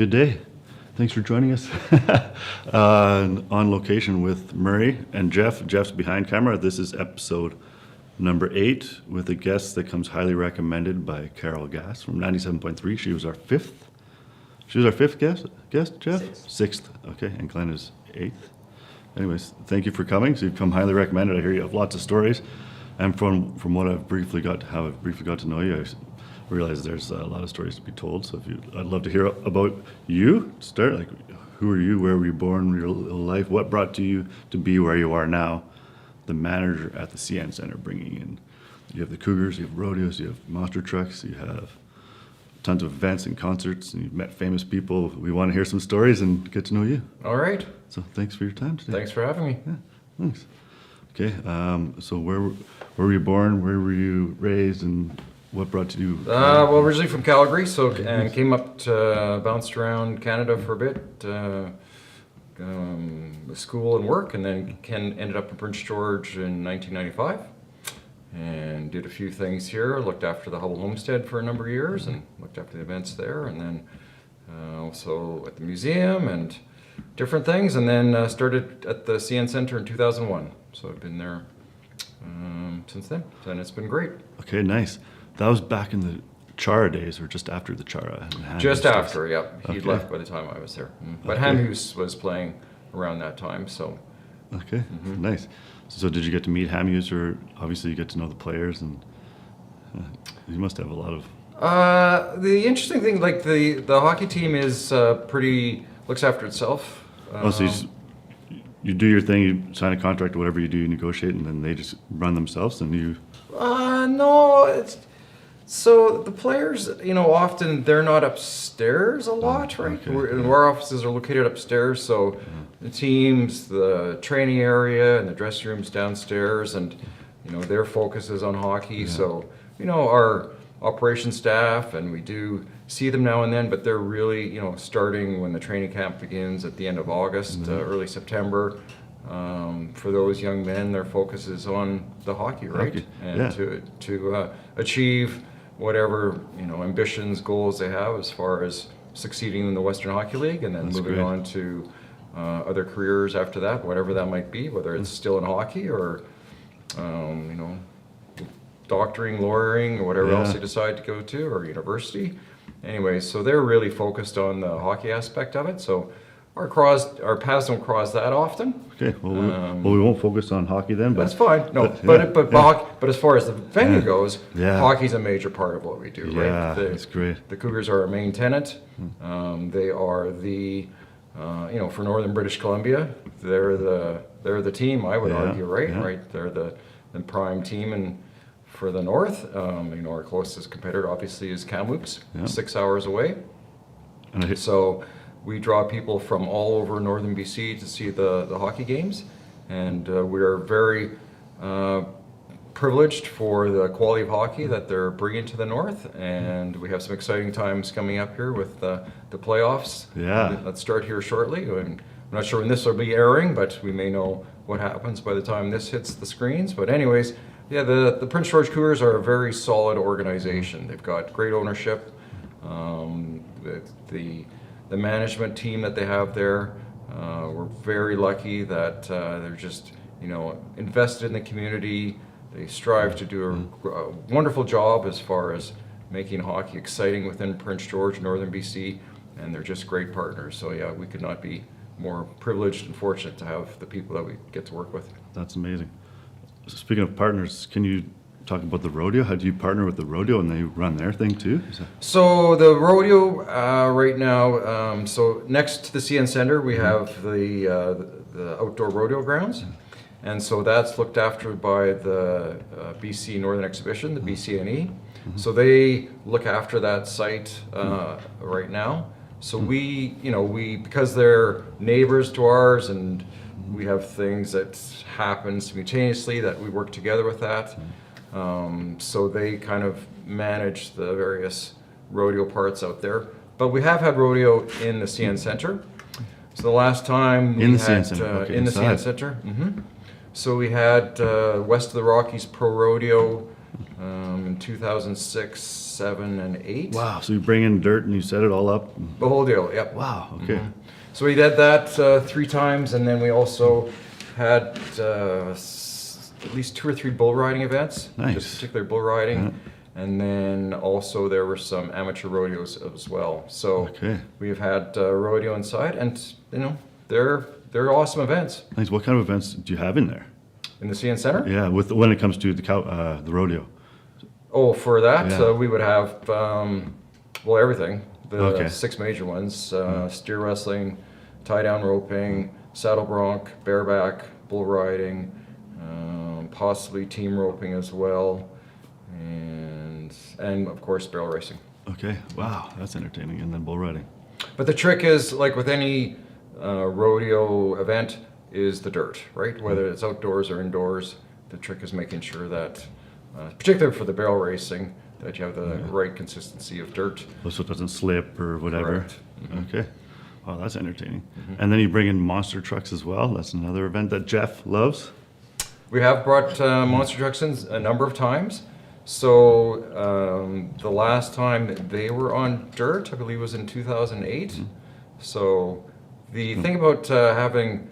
Good day. Thanks for joining us on location with Murray and Jeff. Jeff's behind camera. This is episode number 8 with a guest that comes highly recommended by Carol Gass from 97.3. She was our fifth guest, Jeff? Sixth. Okay, and Glen is 8th. Anyways, thank you for coming. So you've come highly recommended. I hear you have lots of stories. And from what I've briefly got to know you, I realize there's a lot of stories to be told. So I'd love to hear about you. Start, like, who are you? Where were you born? Your life? What brought you to be where you are now? The manager at the CN Center, bringing in. You have the Cougars, you have rodeos, you have monster trucks, you have tons of events and concerts, and you've met famous people. We want to hear some stories and get to know you. All right. So thanks for your time today. Thanks for having me. Yeah, thanks. Okay, so where were you born? Where were you raised? And what brought you to... Well, originally from Calgary, and came up to, bounced around Canada for a bit, school and work, and then ended up in Prince George in 1995. And did a few things here, looked after the Hubble Homestead for a number of years, and looked after the events there, and then also at the museum and different things, and then started at the CN Center in 2001. So I've been there since then, and it's been great. Okay, nice. That was back in the Chara days, or just after the Chara? Just after, yep. He'd Okay. left by the time I was there. But Okay. Hamhus was playing around that time, so. Okay, nice. So did you get to meet Hamhus, or obviously you get to know the players, and you must have a lot of... The interesting thing, like the hockey team is looks after itself. So you do your thing, you sign a contract, whatever you do, you negotiate, and then they just run themselves, and you... No, so the players, often they're not upstairs a lot, right? Okay. Our offices are located upstairs, so the teams, the training area, and the dressing rooms downstairs, and their focus is on hockey. So our operations staff, and we do see them now and then, but they're really starting when the training camp begins at the end of August, early September. For those young men, their focus is on the hockey, right? Hockey. And to achieve whatever ambitions, goals they have as far as succeeding in the Western Hockey League, and then That's moving great. on to other careers after that, whatever that might be, whether it's still in hockey or doctoring, lawyering, or whatever else Yeah. they decide to go to, or university. Anyway, so they're really focused on the hockey aspect of it. So our paths don't cross that often. Okay, well, we won't focus on hockey then, but... That's fine. No, but as far as the venue goes, hockey's a major part of what we do, right? Yeah, that's great. The Cougars are our main tenant. They are the, for Northern British Columbia, they're the team, I would argue, right? Yeah. Right, they're the prime team, and for the North, our closest competitor obviously is Kamloops, 6 hours away. And So we draw people from all over northern BC to see the hockey games, and we are very privileged for the quality of hockey that they're bringing to the north, and we have some exciting times coming up here with the playoffs. Yeah. Let's start here shortly, and I'm not sure when this will be airing, but we may know what happens by the time this hits the screens. But anyways, yeah, the Prince George Cougars are a very solid organization. They've got great ownership. The management team that they have there, we're very lucky that they're just invested in the community. They strive to do a wonderful job as far as making hockey exciting within Prince George, Northern BC, and they're just great partners. So yeah, we could not be more privileged and fortunate to have the people that we get to work with. That's amazing. So speaking of partners, can you talk about the rodeo? How do you partner with the rodeo, and they run their thing too? So the rodeo right now, so next to the CN Center, we have the outdoor rodeo grounds. And so that's looked after by the BC Northern Exhibition, the BCNE. So they look after that site right now. So we because they're neighbors to ours, and we have things that happen simultaneously that we work together with that. So they kind of manage the various rodeo parts out there. But we have had rodeo in the CN Center. So the last time we In the had CN Center, okay, in the CN inside. Center. So we had West of the Rockies Pro Rodeo in 2006, 7 and 8. Wow, so you bring in dirt and you set it all up? The whole deal, yep. Wow, okay. So we did that 3 times, and then we also had at least 2 or 3 bull riding events. Nice. Just particular bull riding. And then also there were some amateur rodeos as well. So Okay. we've had rodeo inside, and they're awesome events. Nice. What kind of events do you have in there? In the CN Center? Yeah, when it comes to the rodeo. Oh, for that, Yeah. we would have, everything. The Okay. 6 major ones, steer wrestling, tie-down roping, saddle bronc, bareback, bull riding, possibly team roping as well, and of course barrel racing. Okay. Wow, that's entertaining. And then bull riding. But the trick is, like with any rodeo event, is the dirt, right? Whether it's outdoors or indoors, the trick is making sure that, particularly for the barrel racing, that you have the right consistency of dirt. So it doesn't slip or whatever. Correct. Okay. Wow, that's entertaining. And then you bring in monster trucks as well. That's another event that Jeff loves. We have brought monster trucks in a number of times. So the last time they were on dirt, I believe, was in 2008. So the thing about having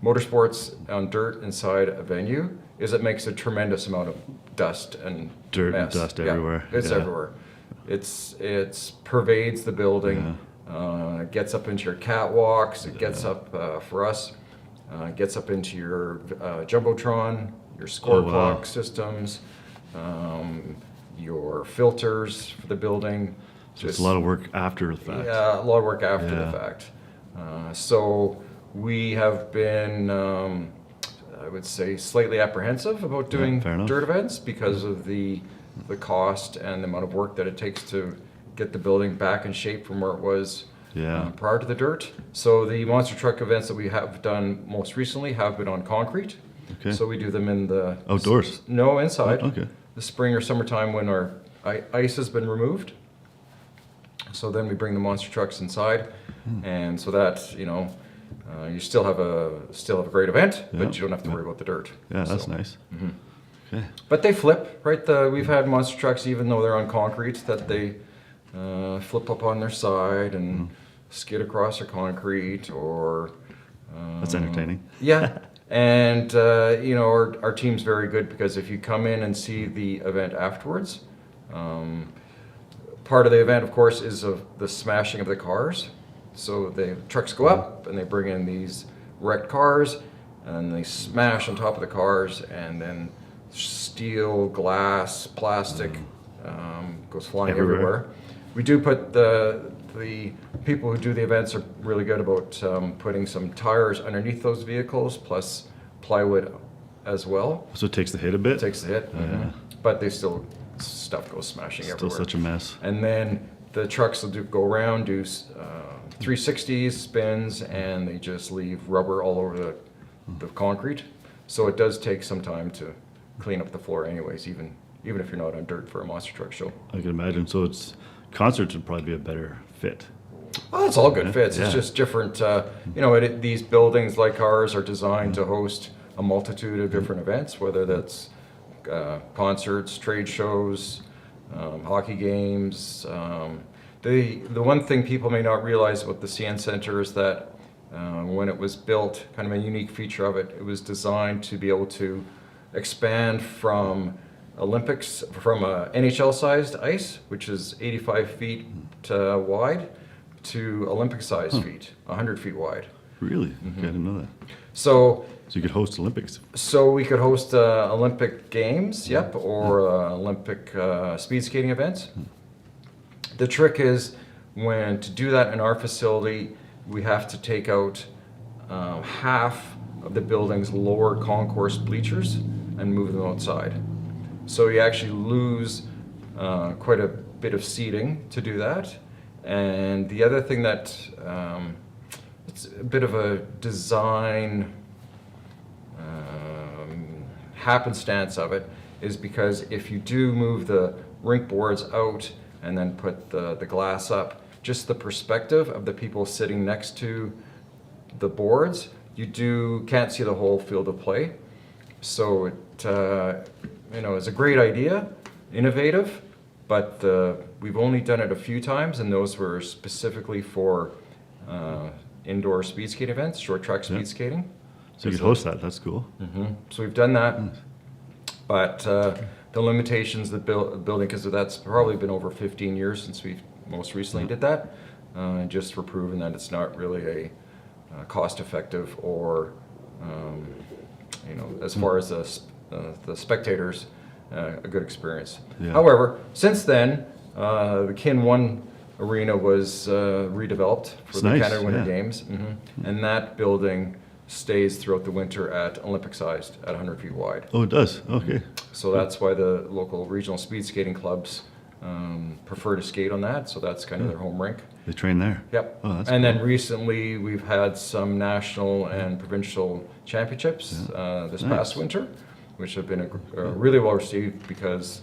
motorsports on dirt inside a venue is it makes a tremendous amount of dust and Dirt and mess. dust Yeah, everywhere. It's Yeah. everywhere. It's pervades the building. It gets up into your catwalks. It gets up for us. Gets up into your jumbotron, your score Oh, wow. clock systems, your filters for the building. So it's a lot of work after the fact. Yeah, a lot of work after Yeah. the fact. So we have been, I would say, slightly apprehensive about doing fair enough. dirt events because of the cost and the amount of work that it takes to get the building back in shape from where it was Yeah. prior to the dirt. So the monster truck events that we have done most recently have been on concrete. Okay. So we do them in the Outdoors? No, inside. Oh, okay. The spring or summertime when our ice has been removed. So then we bring the monster trucks inside, and so that you still have a great event, Yeah. but you don't have to worry about the dirt. Yeah, that's So- nice. Okay. But they flip, right? We've had monster trucks, even though they're on concrete, that they flip up on their side and skid across their concrete, or That's entertaining. yeah. And our team's very good because if you come in and see the event afterwards, part of the event, of course, is of the smashing of the cars. So the trucks go up and they bring in these wrecked cars and they smash on top of the cars, and then steel, glass, plastic goes flying Everywhere. everywhere. We do put the people who do the events are really good about putting some tires underneath those vehicles, plus plywood as well. So it takes the hit a bit. It takes the hit, but stuff goes smashing Still everywhere. such a mess. And then the trucks will go around, do 360s, spins, and they just leave rubber all over the concrete. So it does take some time to clean up the floor anyways, even if you're not on dirt for a monster truck show. I can imagine. So concerts would probably be a better fit. Well, it's all good fits. Yeah. It's just different. These buildings like ours are designed to host a multitude of different events, whether that's concerts, trade shows, hockey games. The one thing people may not realize about the CN Center is that when it was built, kind of a unique feature of it, it was designed to be able to expand from NHL-sized ice, which is 85 feet wide, to Olympic-sized feet, 100 feet wide. Really? Okay, I didn't know that. So So you could host Olympics. we could host Olympic Games, or Olympic speed skating events. The trick is to do that in our facility, we have to take out half of the building's lower concourse bleachers and move them outside. So you actually lose quite a bit of seating to do that. And the other thing that it's a bit of a design happenstance of it is because if you do move the rink boards out and then put the glass up, just the perspective of the people sitting next to the boards, you can't see the whole field of play. So it is a great idea, innovative, but we've only done it a few times, and those were specifically for indoor speed skate events, short track speed skating. So you could host that. That's cool. So we've done that, but the limitations that building, because that's probably been over 15 years since we most recently did that, just were proven that it's not really a cost-effective or, as far as the spectators, a good experience. Yeah. However, since then, the Kin 1 arena was redeveloped for It's the nice, Canada Winter yeah. Games, and that building stays throughout the winter at Olympic sized, at 100 feet wide. Oh, it does. Okay. So that's why the local regional speed skating clubs prefer to skate on that. So that's kind of their home rink. They train there. Yep. Oh, that's and cool. then recently we've had some national and provincial championships this past winter, which have been really well received because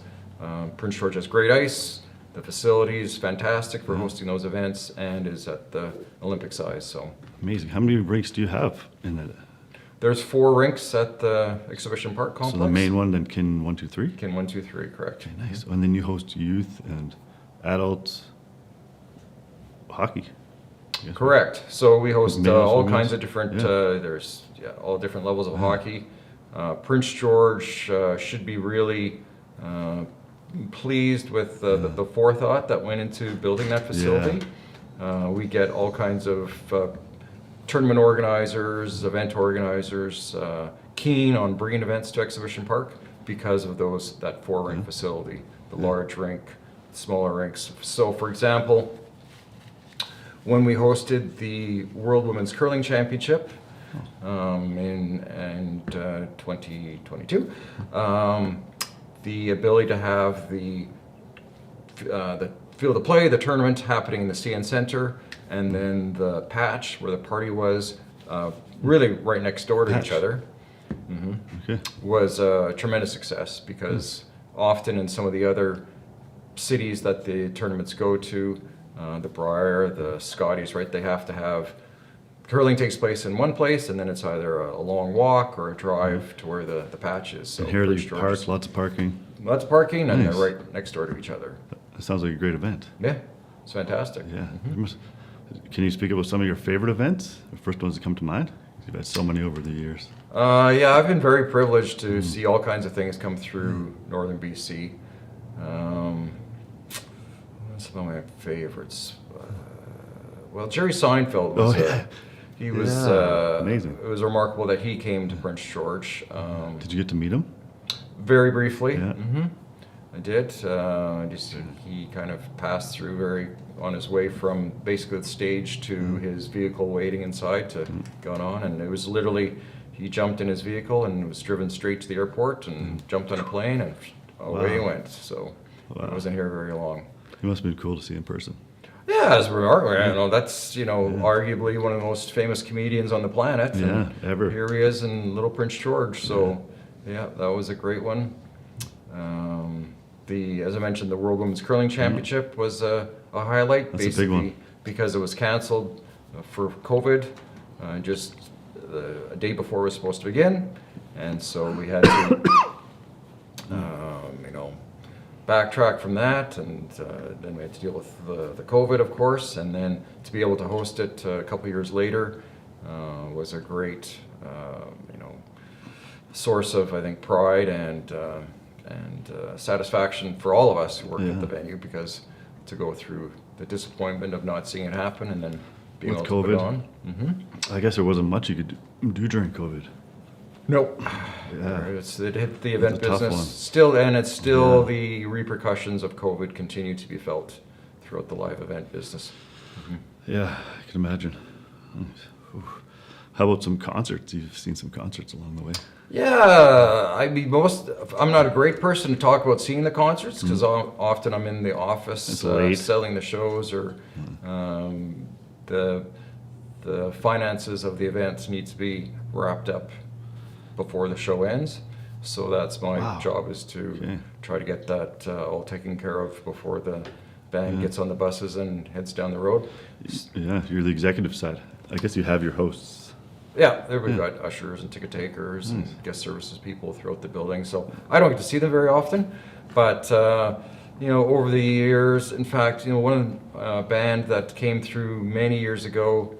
Prince George has great ice. The facility is fantastic for hosting those events and is at the Olympic size. So Amazing. How many rinks do you have in it? there's 4 rinks at the Exhibition Park complex. So the main one, then Kin 1, 2, 3? Kin 1, 2, 3, correct. Nice. And then you host youth and adult hockey. I guess. Correct. So we host Males, all women's? kinds of different, Yeah. there's all different levels of hockey. Prince George should be really pleased with the forethought that went into building that facility. We get all kinds of tournament organizers, event organizers keen on bringing events to Exhibition Park because of that 4-rink facility, the large rink, smaller rinks. So for example, when we hosted the World Women's Curling Championship in 2022, the ability to have the field of play, the tournament happening in the CN Center, and then the patch where the party was, really right next door to each other, Okay. was a tremendous success because often in some of the other cities that the tournaments go to, the Briar, the Scotties, right, they have to have curling takes place in one place and then it's either a long walk or a drive to where the patch is. So And here Prince they George park, is- lots of parking. lots of parking and Nice. they're right next door to each other. That sounds like a great event. Yeah, it's fantastic. Yeah. Can you speak about some of your favorite events? The first ones that come to mind? You've had so many over the years. Yeah, I've been very privileged to see all kinds of things come through northern BC. Some of my favorites. Well, Jerry Seinfeld was. Oh, yeah. He was amazing. It was remarkable that he came to Prince George. Did you get to meet him? Very briefly. Yeah. I did. He kind of passed through on his way from basically the stage to his vehicle waiting inside to going on, and it was literally he jumped in his vehicle and was driven straight to the airport and jumped on a plane and away he Wow. went. So Wow. I wasn't here very long. It must have been cool to see in person. Yeah, as we are, that's arguably one of the most famous comedians on the planet. Yeah, and ever. Here he is in Little Prince George. So yeah, that was a great one. As I mentioned, the World Women's Curling Championship was a highlight. That's a big one. Because it was canceled for COVID, just a day before it was supposed to begin, and so we had to, backtrack from that, and then we had to deal with the COVID, of course, and then to be able to host it a couple years later was a great, source of, I think, pride and satisfaction for all of us who worked at the venue, because to go through the disappointment of not seeing it happen and then being With able to put it COVID. on. I guess there wasn't much you could do during COVID. Nope. Yeah. It hit the event a tough business one. still, and it's still the repercussions of COVID continue to be felt throughout the live event business. Yeah, I can imagine. Ooh. How about some concerts? You've seen some concerts along the way. Yeah, I'm not a great person to talk about seeing the concerts because often I'm in the office It's late. selling the shows, or the finances of the events need to be wrapped up before the show ends. So that's my Wow. job, is to Okay. try to get that all taken care of before the band gets on the buses and heads down the road. Yeah, you're the executive side. I guess you have your hosts. Yeah, there we've got ushers and ticket takers and guest services people throughout the building. So I don't get to see them very often, but over the years, in fact, one band that came through many years ago,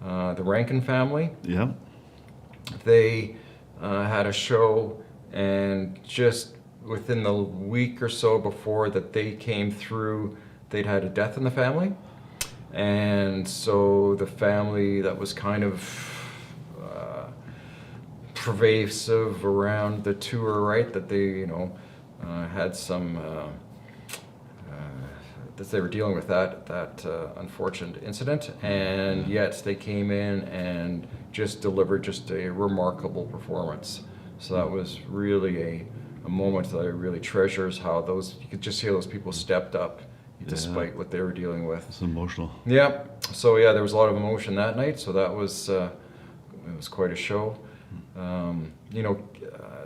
the Rankin family, Yeah. they had a show, and just within the week or so before that they came through, they'd had a death in the family. And so the family, that was kind of pervasive around the tour, right? That they, had some, that they were dealing with that unfortunate incident, and yet they came in and just delivered just a remarkable performance. So that was really a moment that I really treasure, is how you could just hear those people stepped up despite what they were dealing with. It's emotional. Yeah. So yeah, there was a lot of emotion that night. So that was it was quite a show.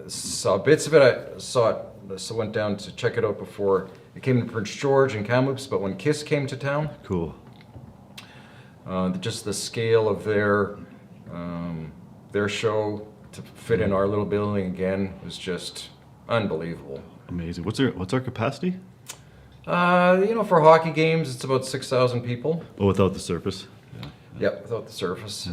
Saw bits of it. I saw it. So went down to check it out before it came to Prince George and Kamloops. But when Kiss came to town, Cool. just the scale of their show to fit in our little building again was just unbelievable. Amazing. What's our capacity? For hockey games, it's about 6,000 people. Oh, without the surface. Yep, without the surface.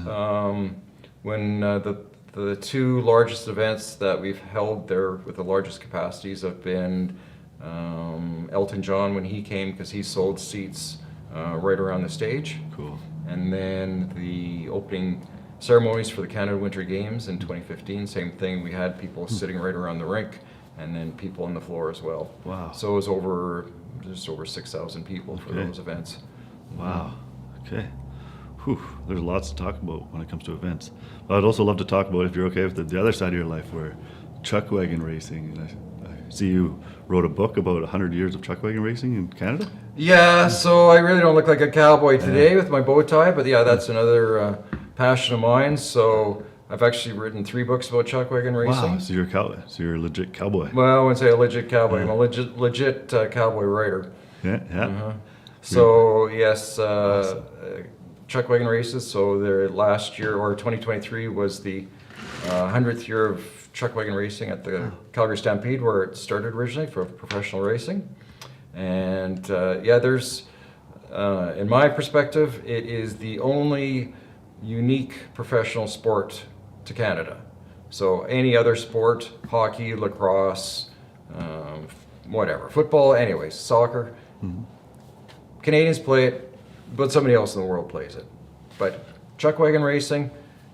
When the two largest events that we've held there with the largest capacities have been Elton John when he came, because he sold seats right around the stage. Cool. And then the opening ceremonies for the Canada Winter Games in 2015, same thing. We had people sitting right around the rink, and then people on the floor as well. Wow. So it was just over 6,000 people for Okay. those events. Wow. Okay. Whew. There's lots to talk about when it comes to events. But I'd also love to talk about, if you're okay with it, the other side of your life, where chuck wagon racing. And I see you wrote a book about 100 years of chuck wagon racing in Canada. Yeah, so I really don't look like a cowboy today with my bow tie, but yeah, that's another passion of mine. So I've actually written 3 books about chuck wagon racing. Wow. So you're a legit cowboy. Well, I wouldn't say a legit cowboy. I'm a legit cowboy writer. Yeah. Yeah. So yes, chuck wagon races. So their last year, or 2023, was the 100th year of chuck wagon racing at the Calgary Stampede, where it started originally for professional racing. And there's, in my perspective, it is the only unique professional sport to Canada. So any other sport, hockey, lacrosse, whatever, football, anyways, soccer, Canadians play it, but somebody else in the world plays it. But chuck wagon racing,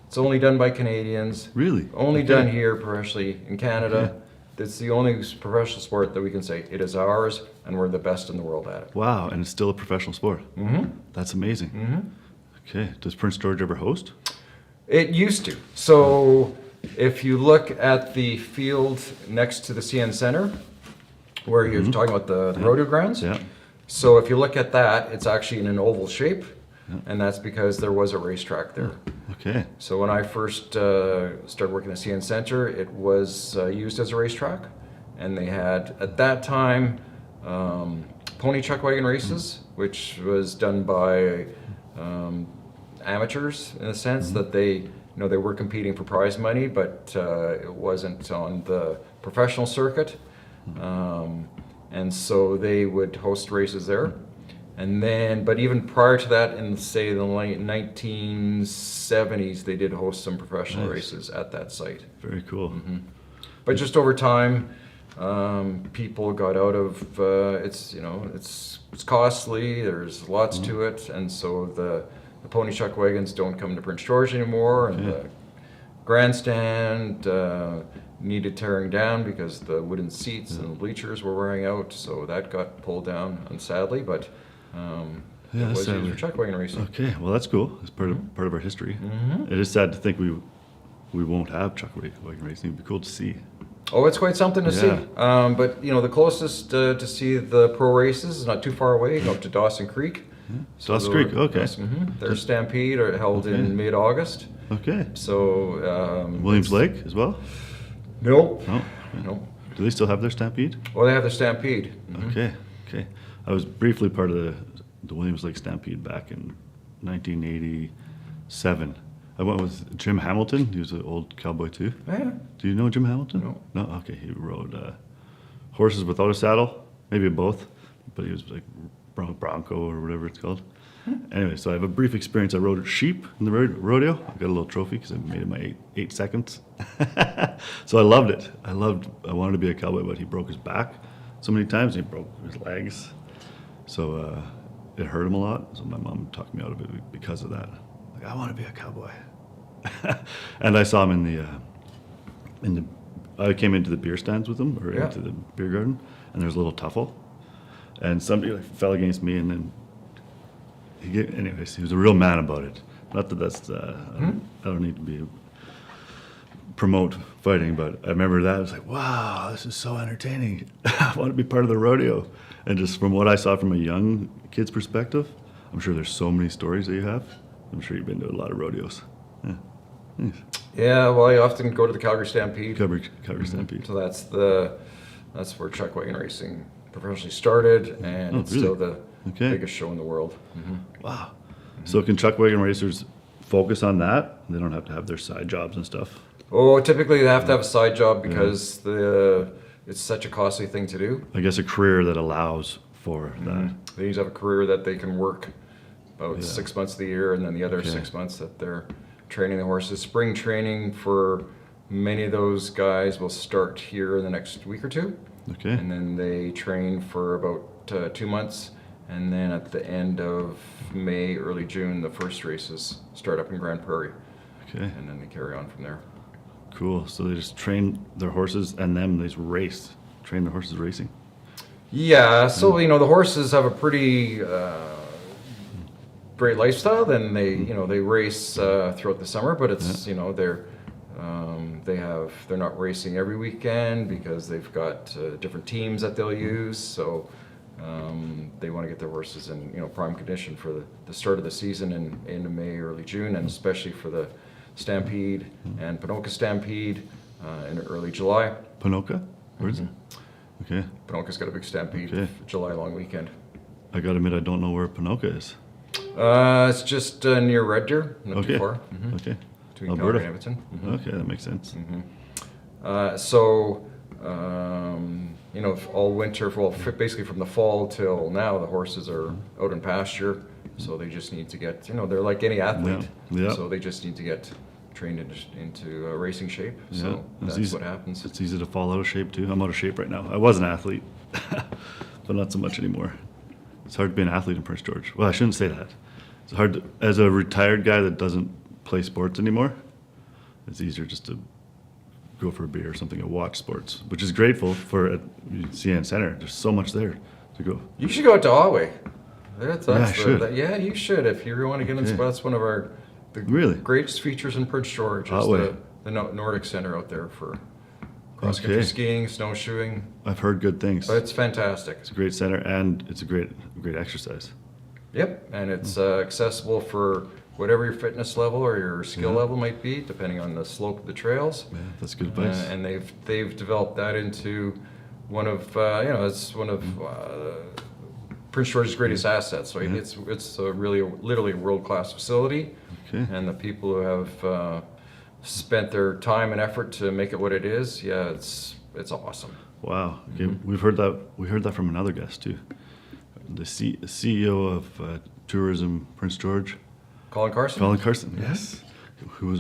it's only done by Canadians. Really? Only Okay. done here professionally in Canada. Okay. It's the only professional sport that we can say it is ours, and we're the best in the world at it. Wow. And it's still a professional sport. Mm-hmm. That's amazing. Okay. Does Prince George ever host? It used to. So if you look at the field next to the CN Center, where you're talking about the rodeo grounds, Yeah. so if you look at that, it's actually in an oval shape, and that's because there was a racetrack there. Okay. So when I first started working at CN Center, it was used as a racetrack, and they had, at that time, pony chuck wagon races, which was done by amateurs, in a sense that they were competing for prize money, but it wasn't on the professional circuit. And so they would host races there. And then, but even prior to that, in say the late 1970s, they did host some professional Nice. races at that site. Very cool. But just over time, people got out of it's costly. There's lots to it, and so the pony chuck wagons don't come to Prince George anymore, and the grandstand needed tearing down because the wooden seats and the bleachers were wearing out. So that got pulled down, sadly, but. It was sadly. used for chuck wagon racing. Okay. Well, that's cool. It's part of our history. It is sad to think we won't have chuck wagon racing. It'd be cool to see. Oh, it's quite something to see. Yeah. But the closest to see the pro races is not too far away. Go up to Dawson Creek. So Dawson Creek. Okay. Their Stampede are held in mid-August. Okay. So Williams Lake as well. Nope. No. Nope. Do they still have their Stampede? Well, they have the Stampede. Okay. Okay. I was briefly part of the Williams Lake Stampede back in 1987. I went with Jim Hamilton. He was an old cowboy too. Yeah. Do you know Jim Hamilton? No. No. Okay. He rode horses without a saddle, maybe both, but he was like Bronco or whatever it's called. Anyway, so I have a brief experience. I rode sheep in the rodeo. I got a little trophy because I made it my 8 seconds. So I loved it. I wanted to be a cowboy, but he broke his back so many times. And he broke his legs. So it hurt him a lot. So my mom talked me out of it because of that. Like, I want to be a cowboy. And I saw him I came into the beer stands with him, or into the beer garden, and there was a little tuffle. And somebody like fell against me, and then anyways, he was a real man about it. Not that that's, I don't need to promote fighting, but I remember that. I was like, wow, this is so entertaining. I want to be part of the rodeo. And just from what I saw from a young kid's perspective, I'm sure there's so many stories that you have. I'm sure you've been to a lot of rodeos. Yeah. Nice. Yeah, well, I often go to the Calgary Stampede. Calgary Stampede. So that's where chuck wagon racing professionally started, and it's really? still the biggest show in the world. Wow. So can chuck wagon racers focus on that? They don't have to have their side jobs and stuff? Oh, typically they have to have a side job because it's such a costly thing to do. I guess a career that allows for that. They usually have a career that they can work about 6 months of the year, and then the other 6 months that they're training the horses. Spring training for many of those guys will start here in the next week or two. Okay. And then they train for about 2 months. And then at the end of May, early June, the first races start up in Grand Prairie. Okay. And then they carry on from there. Cool. So they just train their horses and they just race. Train the horses racing. Yeah. So, the horses have a pretty great lifestyle. Then they race throughout the summer, but it's, they're not racing every weekend because they've got different teams that they'll use. So they want to get their horses in prime condition for the start of the season in end of May, early June, and especially for the Stampede and Ponoka Stampede in early July. Ponoka? Where is it? Okay. Ponoka's got a big Stampede, July long weekend. I gotta admit, I don't know where Ponoka is. It's just near Red Deer, not too far. Okay. Between Alberta. Calgary and Edmonton. Okay, that makes sense. All winter, basically from the fall till now, the horses are out in pasture, so they just need to get, they're like any athlete, so they just need to get trained into racing shape. So that's what happens. It's easy to fall out of shape too. I'm out of shape right now. I was an athlete, but not so much anymore. It's hard to be an athlete in Prince George. Well, I shouldn't say that. It's hard as a retired guy that doesn't play sports anymore. It's easier just to go for a beer or something and watch sports, which is grateful for at CN Center. There's so much there to go. You should go out to Otway. I should. You should if you want to get into. That's one of the greatest features in Prince George. Is the Nordic Center out there for cross-country skiing, snowshoeing. I've heard good things. It's fantastic. It's a great center and it's a great exercise. Yep, and it's accessible for whatever your fitness level or your skill level might be, depending on the slope of the trails. Yeah, that's good advice. And they've developed that into one of Prince George's greatest assets. So it's a literally a world-class facility, and the people who have spent their time and effort to make it what it is, it's awesome. Wow. Okay, we heard that from another guest too. The CEO of Tourism Prince George. Colin Carson? Colin Carson, yes. Who was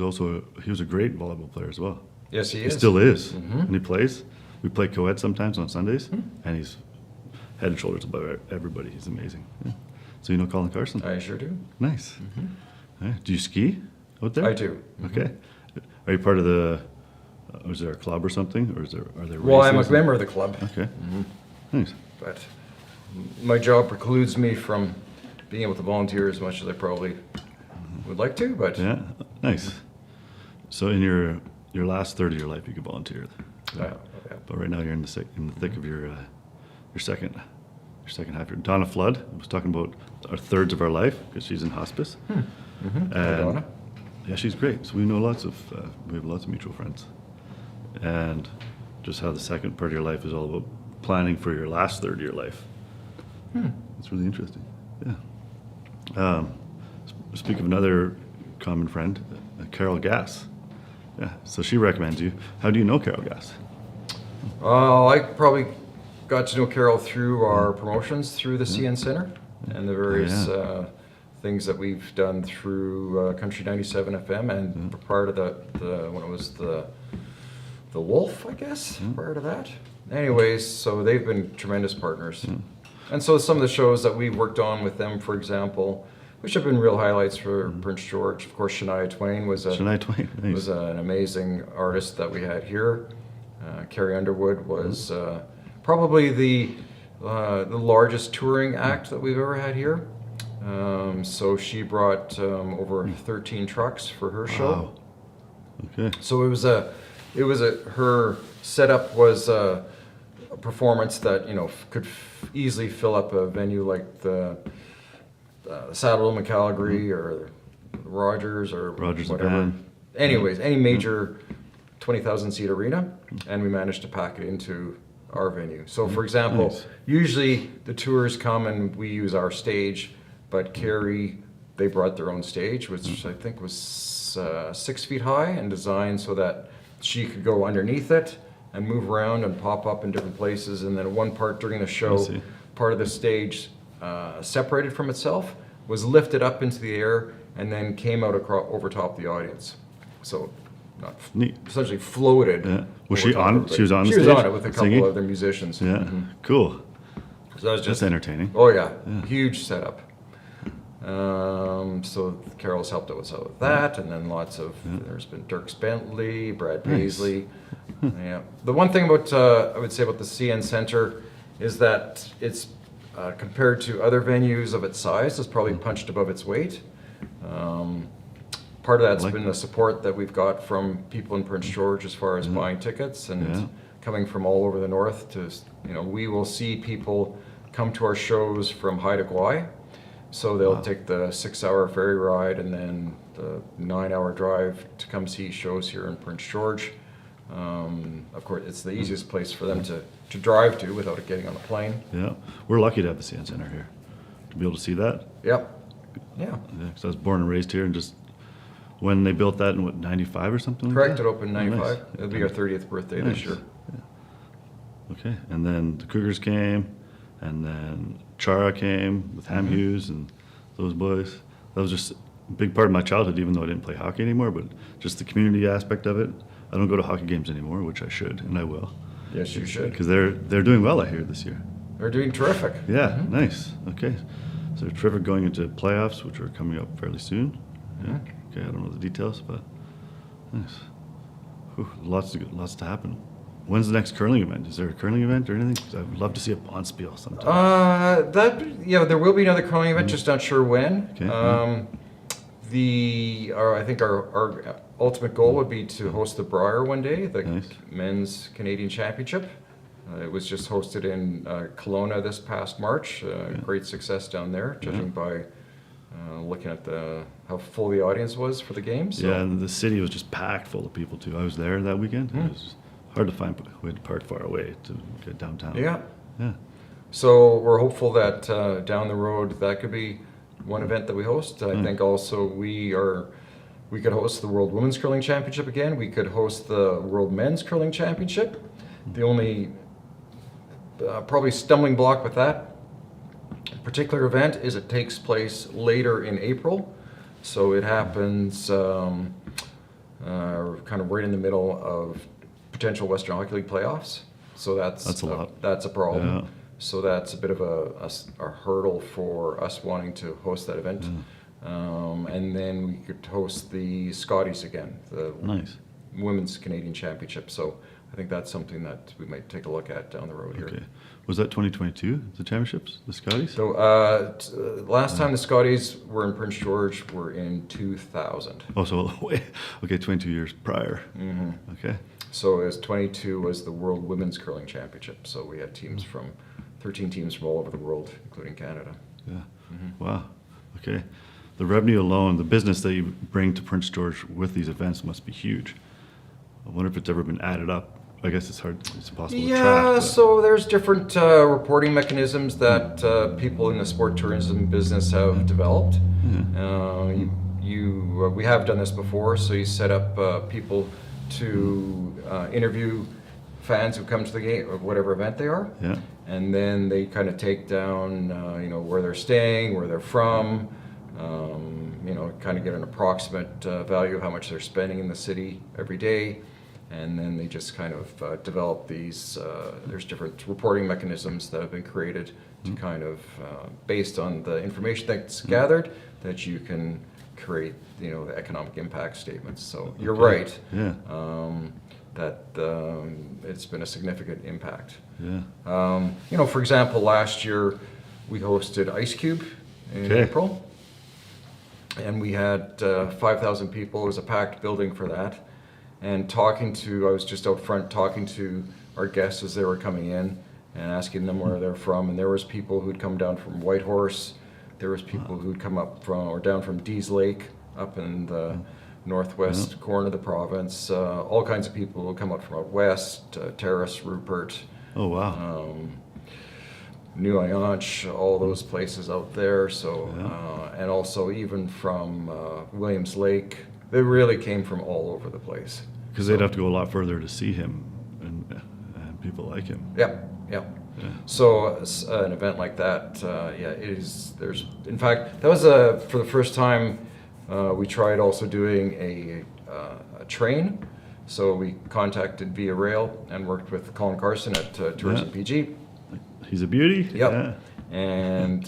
he was a great volleyball player as well. Yes, he is. He still is. And he plays. We play co-ed sometimes on Sundays, and he's head and shoulders above everybody. He's amazing. Yeah. So you know Colin Carson? I sure do. Nice. Do you ski out there? I do. Okay. Are you part of is there a club or something? Or are there Well, I'm a races? member of the club. Okay. Nice. But my job precludes me from being able to volunteer as much as I probably would like to, but Yeah, nice. So in your last third of your life, you could volunteer. But right now you're in the thick of your second half. Donna Flood was talking about our thirds of our life because she's in hospice. And Donna? yeah, she's great. So we know we have lots of mutual friends, and just how the second part of your life is all about planning for your last third of your life. It's really interesting. Yeah. Speak of another common friend, Carol Gass. Yeah. So she recommends you. How do you know Carol Gass? I probably got to know Carol through our promotions through the CN Center and the various things that we've done through Country 97 FM and prior to that, when it was the Wolf, I guess, prior to that. Anyways, so they've been tremendous partners. And so some of the shows that we've worked on with them, for example, which have been real highlights for Prince George. Of course, Shania Twain was Nice. an amazing artist that we had here. Carrie Underwood was probably the largest touring act that we've ever had here. So she brought over 13 trucks for her show. Wow. Okay. So her setup was a performance that could easily fill up a venue like the Saddledome in Calgary or Rogers or Rogers whatever. Band. Anyways, any major 20,000 seat arena, and we managed to pack it into our venue. So for example, Nice. usually the tours come and we use our stage, but Carrie, they brought their own stage, which I think was 6 feet high and designed so that she could go underneath it and move around and pop up in different places. And then at one part during the show, see. part of the stage separated from itself, was lifted up into the air, and then came out over top the audience. So, Neat. essentially floated. Yeah. Was over she top on? everybody. She was on the She was stage on it with a couple singing? of other musicians. Yeah. Mhm. Cool. So that was just That's entertaining. Oh yeah, huge setup. So Carol's helped us out with that, and then lots of. There's been Dirk Bentley, Brad Paisley. Yeah. The one thing about I would say about the CN Center is that it's compared to other venues of its size, it's probably punched above its weight. Part of that's Like been the support that we've got from people in Prince George as far as buying tickets and Yeah. coming from all over the north to, we will see people come to our shows from Haida Gwaii. So they'll take the 6-hour ferry ride and then the 9-hour drive to come see shows here in Prince George. Of course, it's the easiest place for them to drive to without getting on a plane. Yeah. We're lucky to have the CN Center here. To be able to see that. Yep. Yeah. Yeah, 'cause I was born and raised here, and just when they built that in 95 or something. Correct. Like It that? opened in Oh, nice. 95. It'll be our 30th birthday Nice. this year. Okay, and then the Cougars came, and then Chara came with Ham Hughes and those boys. That was just a big part of my childhood, even though I didn't play hockey anymore. But just the community aspect of it. I don't go to hockey games anymore, which I should, and I will, Yes, you should. because they're doing well, I hear, this year. They're doing terrific. Yeah, nice. Okay, so they're terrific going into playoffs, which are coming up fairly soon. Yeah. Okay, I don't know the details, but nice. Whew, lots to happen. When's the next curling event? Is there a curling event or anything? 'Cause I would love to see a bonspiel sometime. There will be another curling event, just not sure when. Okay, I think our ultimate goal would be to host the Brier one day, the Nice. men's Canadian Championship. It was just hosted in Kelowna this past March. Great success down there, judging by looking at how full the audience was for the games. So. Yeah, and the city was just packed full of people too. I was there that weekend. It was hard to find. We had to park far away to get downtown. Yeah. Yeah. So we're hopeful that down the road that could be one event that we host. I think also we could host the World Women's Curling Championship again. We could host the World Men's Curling Championship. The only probably stumbling block with that particular event is it takes place later in April. So it happens kind of right in the middle of potential Western Hockey League playoffs. So that's a lot. That's a problem. Yeah. So that's a bit of a hurdle for us wanting to host that event. And then we could host the Scotties again, the Nice. Women's Canadian Championship. So I think that's something that we might take a look at down the road here. Okay. Was that 2022, the championships, the Scotties? So last time the Scotties were in Prince George were in 2000. Oh, so wait. Okay, 22 years prior. Okay. So as 22 was the World Women's Curling Championship. So we had teams from 13 teams from all over the world, including Canada. Yeah. Wow. Okay. The revenue alone, the business that you bring to Prince George with these events must be huge. I wonder if it's ever been added up. I guess it's hard. It's impossible to track. Yeah, but- so there's different reporting mechanisms that people in the sport tourism business have developed. We have done this before, so you set up people to interview fans who come to the game, or whatever event they are. Yeah. And then they kind of take down, where they're staying, where they're from, kind of get an approximate value of how much they're spending in the city every day. And then they just kind of develop these, there's different reporting mechanisms that have been created to kind of, based on the information that's gathered, that you can create, the economic impact statements. So you're right. Yeah. That it's been a significant impact. Yeah. For example, last year we hosted Ice Cube in April, and we had 5,000 people. It was a packed building for that. And I was just out front talking to our guests as they were coming in and asking them where they're from. And there was people who'd come down from Whitehorse. There was people who'd come up from or down from Dease Lake up in the northwest corner of the province. All kinds of people who come up from out west, Terrace, Rupert. Oh, wow. New Ionch, all those places out there. So, and also even from Williams Lake, they really came from all over the place. Because they'd have to go a lot further to see him and people like him. Yep. Yeah. So an event like that, it is. In fact, that was for the first time we tried also doing a train. So we contacted Via Rail and worked with Colin Carson at Tourism PG. He's a beauty. Yep. Yeah. And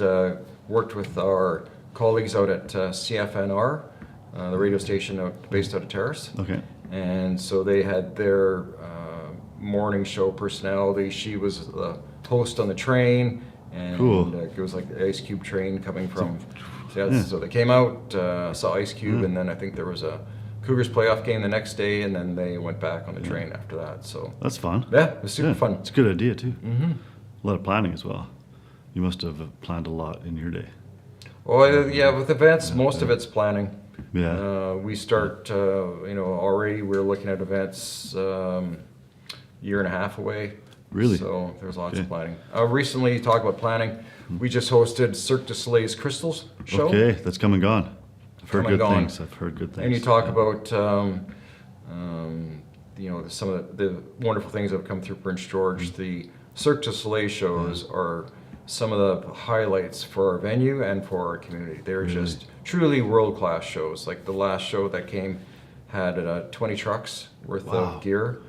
worked with our colleagues out at CFNR, the radio station based out of Terrace. Okay. And so they had their morning show personality. She was the host on the train, and cool. It was like the Ice Cube train coming from. So they came out, saw Ice Cube, and then I think there was a Cougars playoff game the next day, and then they went back on the train after that. So that's fun. Yeah, it was super fun. It's a good idea too. Mm-hmm. A lot of planning as well. You must have planned a lot in your day. Well, yeah, with events, most of it's planning. Yeah. We start, already we're looking at events year and a half away. Really? So there's lots of planning. Recently, talk about planning, we just hosted Cirque du Soleil's Crystals show. Okay, that's come and gone. I've heard good things. And you talk about, some of the wonderful things that have come through Prince George. The Cirque du Soleil shows are some of the highlights for our venue and for our community. They're just truly world-class shows. Like the last show that came had 20 trucks worth of gear,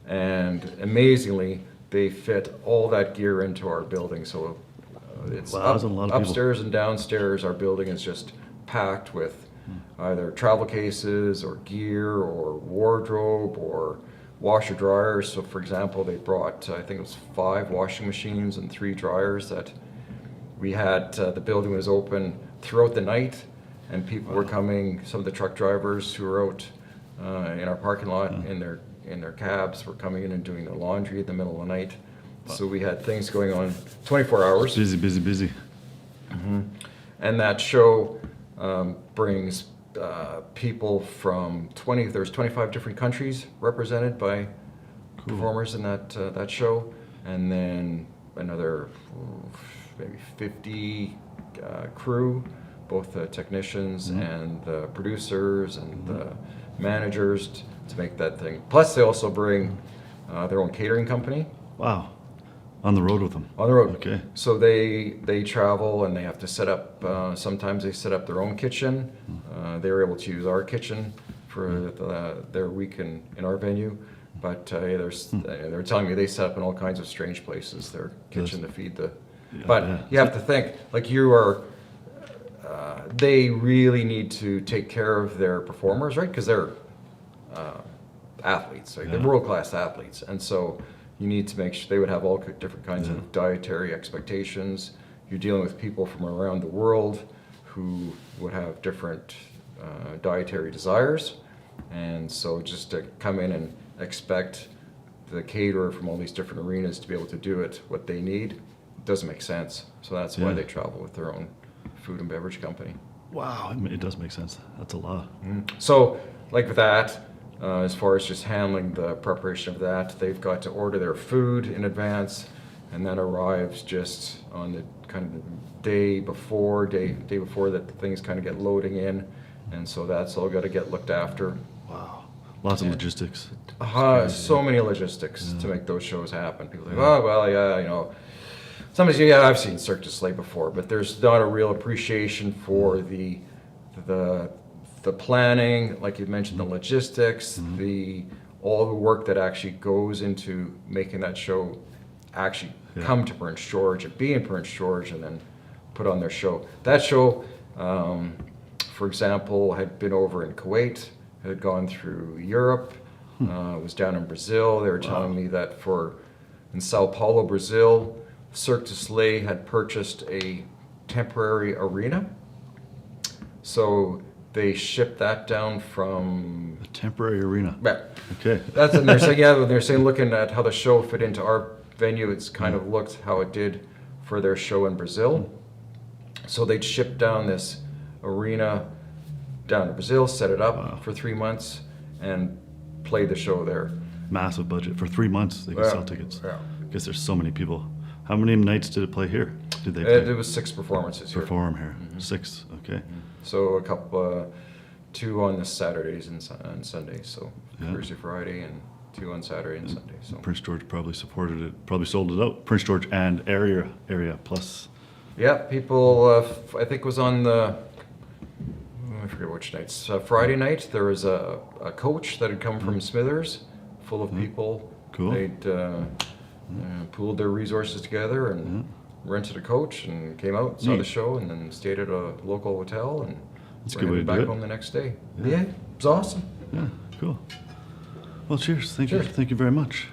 and amazingly, they fit all that gear into our building. So it's upstairs and downstairs. Our building is just packed with either travel cases or gear or wardrobe or washer dryers. So for example, they brought, I think it was 5 washing machines and 3 dryers that we had. The building was open throughout the night, and people were coming. Some of the truck drivers who were out in our parking lot in their cabs were coming in and doing their laundry in the middle of the night. So we had things going on 24 hours. Busy. Mm-hmm. And that show brings people from there's 25 different countries represented by performers in that show, and then another maybe 50 crew, both the technicians and the producers and the managers to make that thing. Plus they also bring their own catering company. Wow. On the road with them. On the road. Okay. So they travel and they have to set up, sometimes they set up their own kitchen. They were able to use our kitchen for their week in our venue. But they're telling me they set up in all kinds of strange places, their kitchen to feed the... You have to think, like they really need to take care of their performers, right? Because they're athletes, they're world-class athletes. And so you need to make sure they would have all different kinds of dietary expectations. You're dealing with people from around the world who would have different dietary desires. And so just to come in and expect the caterer from all these different arenas to be able to do it, what they need, doesn't make sense. So that's why they travel with their own food and beverage company. Wow, it does make sense. That's a lot. So like with that, as far as just handling the preparation of that, they've got to order their food in advance, and that arrives just on the kind of the day before that things kind of get loading in, and so that's all got to get looked after. Wow, Lots of Yeah. logistics. So many logistics to make those shows happen. People are like, oh, well, yeah, you know. Sometimes, yeah, I've seen Cirque du Soleil before, but there's not a real appreciation for the planning, like you mentioned, the logistics, all the work that actually goes into making that show actually come to Prince George and be in Prince George and then put on their show. That show, for example, had been over in Kuwait, had gone through Europe, was down in Brazil. They were telling me that in Sao Paulo, Brazil, Cirque du Soleil had purchased a temporary arena. So they shipped that down from A temporary arena. Yeah. Okay. That's and they're saying they're saying looking at how the show fit into our venue, it's kind of looked how it did for their show in Brazil. So they'd ship down this arena down to Brazil, set it up for 3 months, and play the show there. Massive budget. For 3 months, they could Yeah. sell tickets. Yeah. I guess there's so many people. How many nights did it play here? Did they play? It was 6 performances here. Perform here? 6. Okay. So a couple, 2 on the Saturdays and Sundays. So Yeah. Thursday, Friday, and 2 on Saturday and Sunday. So Prince George probably supported it. Probably sold it out. Prince George and area plus. yeah, people. I think it was on the. I forget which nights. Friday night there was a coach that had come from Smithers, full of people. Cool. They'd pooled their resources together and rented a coach and came out, saw Neat. the show, and then stayed at a local hotel and That's a were good way headed to do back it. home the next day. Yeah, it was awesome. Yeah. Cool. Well, cheers. Thank you. Cheers. Thank you very much.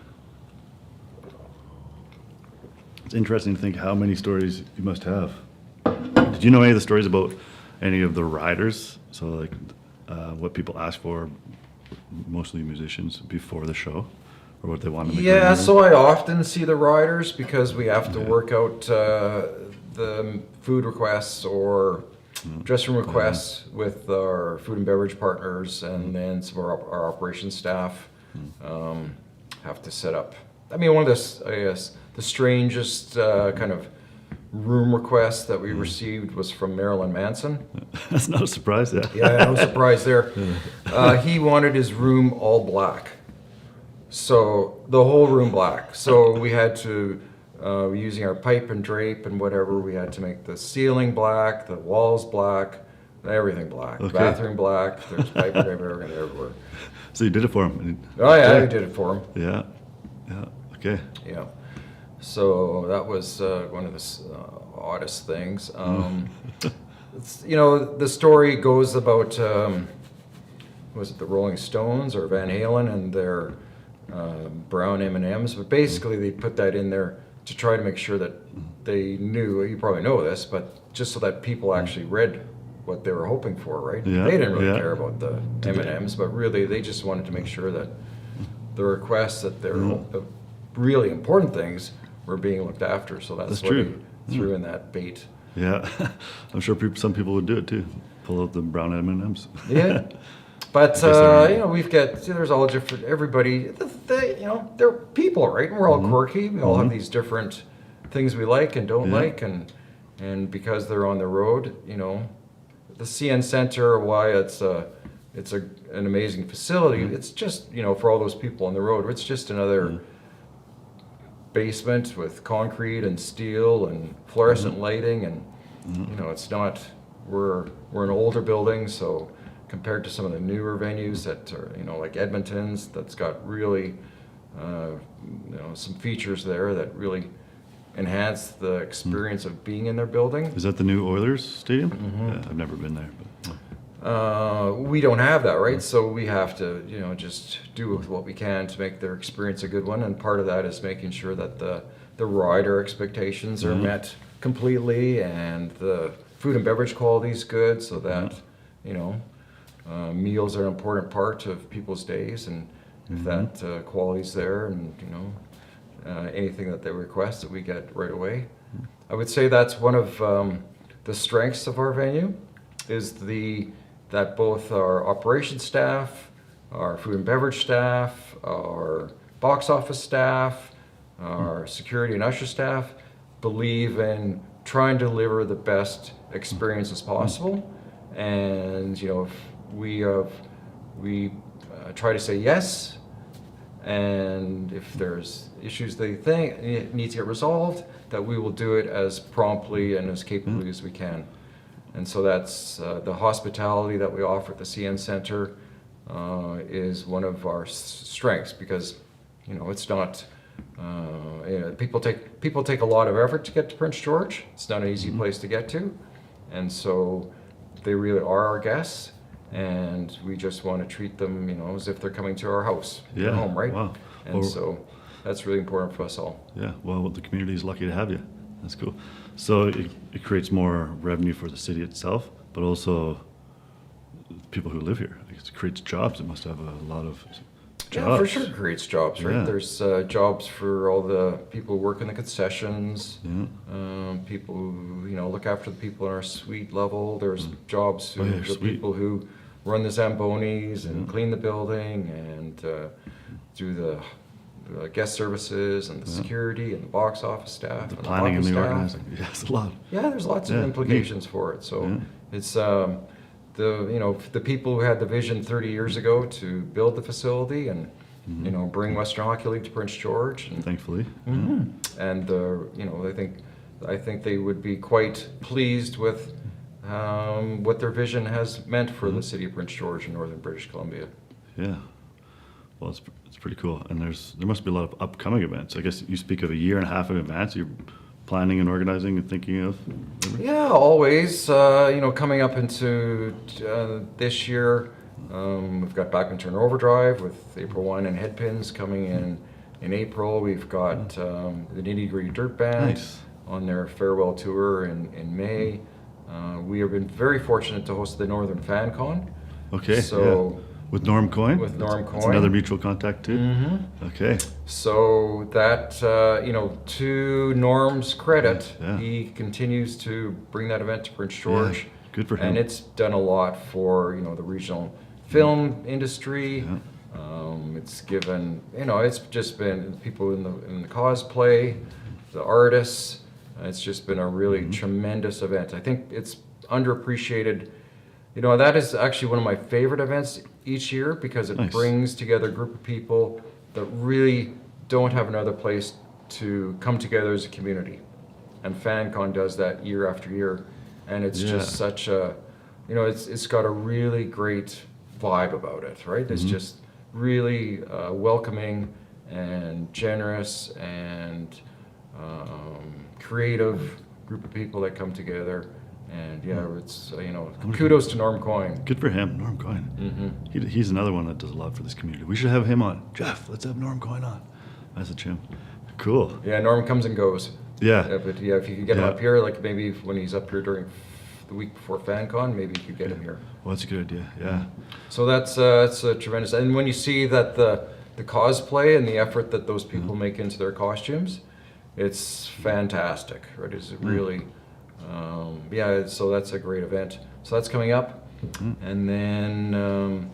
It's interesting to think how many stories you must have. Did you know any of the stories about any of the riders? So, like, what people ask for, mostly musicians, before the show, or what they want to make. Yeah, so I often see the riders because we have to work out the food requests or dressing room requests with our food and beverage partners, and then some of our operations staff have to set up. I mean, one of the, I guess, the strangest kind of room request that we received was from Marilyn Manson. That's not a surprise, yeah. Yeah, no surprise there. He wanted his room all black. So the whole room black. So we had to, using our pipe and drape and whatever, we had to make the ceiling black, the walls black, everything black. Okay. Bathroom black, there's pipe and drape everywhere. So you did it for him. Oh yeah, I did it for him. Yeah. Yeah. Okay. Yeah. So that was one of the oddest things. The story goes about, was it the Rolling Stones or Van Halen and their brown M&Ms? But basically they put that in there to try to make sure that they knew, you probably know this, but just so that people actually read what they were hoping for, right? Yeah, They didn't really yeah. care about the M&Ms, but really they just wanted to make sure that the requests that they're the really important things were being looked after. So that's That's why true. they threw in that bait. Yeah. I'm sure some people would do it too. Pull out the brown M&Ms. Yeah. But, they're- we've got, there's all different, everybody, they're people, right? And we're all quirky. We all have these different things we like and don't Yeah. like. And because they're on the road, the CN Center, why it's an amazing facility. It's just, for all those people on the road, it's just another basement with concrete and steel and fluorescent lighting. And, it's not, we're an older building, so compared to some of the newer venues that are, like Edmonton's, that's got really, some features there that really enhance the experience of being in their building. Is that the new Oilers Stadium? Yeah, I've never been there. But, We don't have that, right? So we have to, just do what we can to make their experience a good one. And part of that is making sure that the rider expectations are met completely, and the food and beverage quality is good, so that, meals are an important part of people's days. And if that quality's there, and, anything that they request that we get right away. I would say that's one of the strengths of our venue, is that both our operations staff, our food and beverage staff, our box office staff, our security and usher staff believe in trying to deliver the best experience as possible. And if we try to say yes, and if there's issues they think need to get resolved, that we will do it as promptly and as capably as we can. And so that's the hospitality that we offer at the CN Center is one of our strengths, because it's not people take a lot of effort to get to Prince George. It's not an easy place to get to, and so they really are our guests, and we just want to treat them as if they're coming to our house, Yeah. their home, right? Wow. And so that's really important for us all. Yeah, well, the community is lucky to have you. That's cool. So it creates more revenue for the city itself, but also people who live here. It creates jobs. It must have a lot of jobs. Yeah, for sure it creates jobs, right? Yeah. There's jobs for all the people who work in the concessions, Yeah. people who, look after the people in our suite level. There's jobs Oh, yeah, for suite. people who run the Zambonis and clean the building and do the guest services and the security and the box office staff. The and planning and hockey the staff. organizing. Yeah, it's a lot. Yeah, there's lots Yeah, of neat. implications for it. So Yeah. it's the people who had the vision 30 years ago to build the facility and bring Western Hockey League to Prince George, and Thankfully. and I think they would be quite pleased with what their vision has meant for the city of Prince George in northern British Columbia. Yeah. Well, it's pretty cool. And there must be a lot of upcoming events. I guess you speak of a year and a half in advance. You're planning and organizing and thinking of. Yeah, always. Coming up into this year, we've got Backman Turner Overdrive with April 1 and Headpins coming in April. We've got the Nitty Gritty Dirt Band Nice. on their farewell tour in May. We have been very fortunate to host the Northern Fan Con. Okay. So yeah. With Norm Coyne? with Norm That's Coyne. another mutual contact too? Okay. So that, to Norm's credit, Yeah. he continues to bring that event to Prince George. Yeah, good for him. And it's done a lot for, the regional film industry. Yeah. It's given, it's just been people in the cosplay, the artists. It's just been a really tremendous event. I think it's underappreciated. That is actually one of my favorite events each year, because it Nice. brings together a group of people that really don't have another place to come together as a community. And FanCon does that year after year. And it's Yeah. just such a, it's got a really great vibe about it, right? It's just really welcoming and generous and creative group of people that come together. And it's kudos to Norm Coyne. Good for him, Norm Coyne. He's another one that does a lot for this community. We should have him on. Jeff, let's have Norm Coyne on. Message him. Cool. Yeah, Norm comes and goes. Yeah. But if you could get him Yeah. up here, like maybe when he's up here during the week before FanCon, maybe you could get him here. Well, that's a good idea. Yeah. So that's a tremendous. And when you see that the cosplay and the effort that those people make into their costumes, it's fantastic, right? It's really, so that's a great event. So that's coming up. And then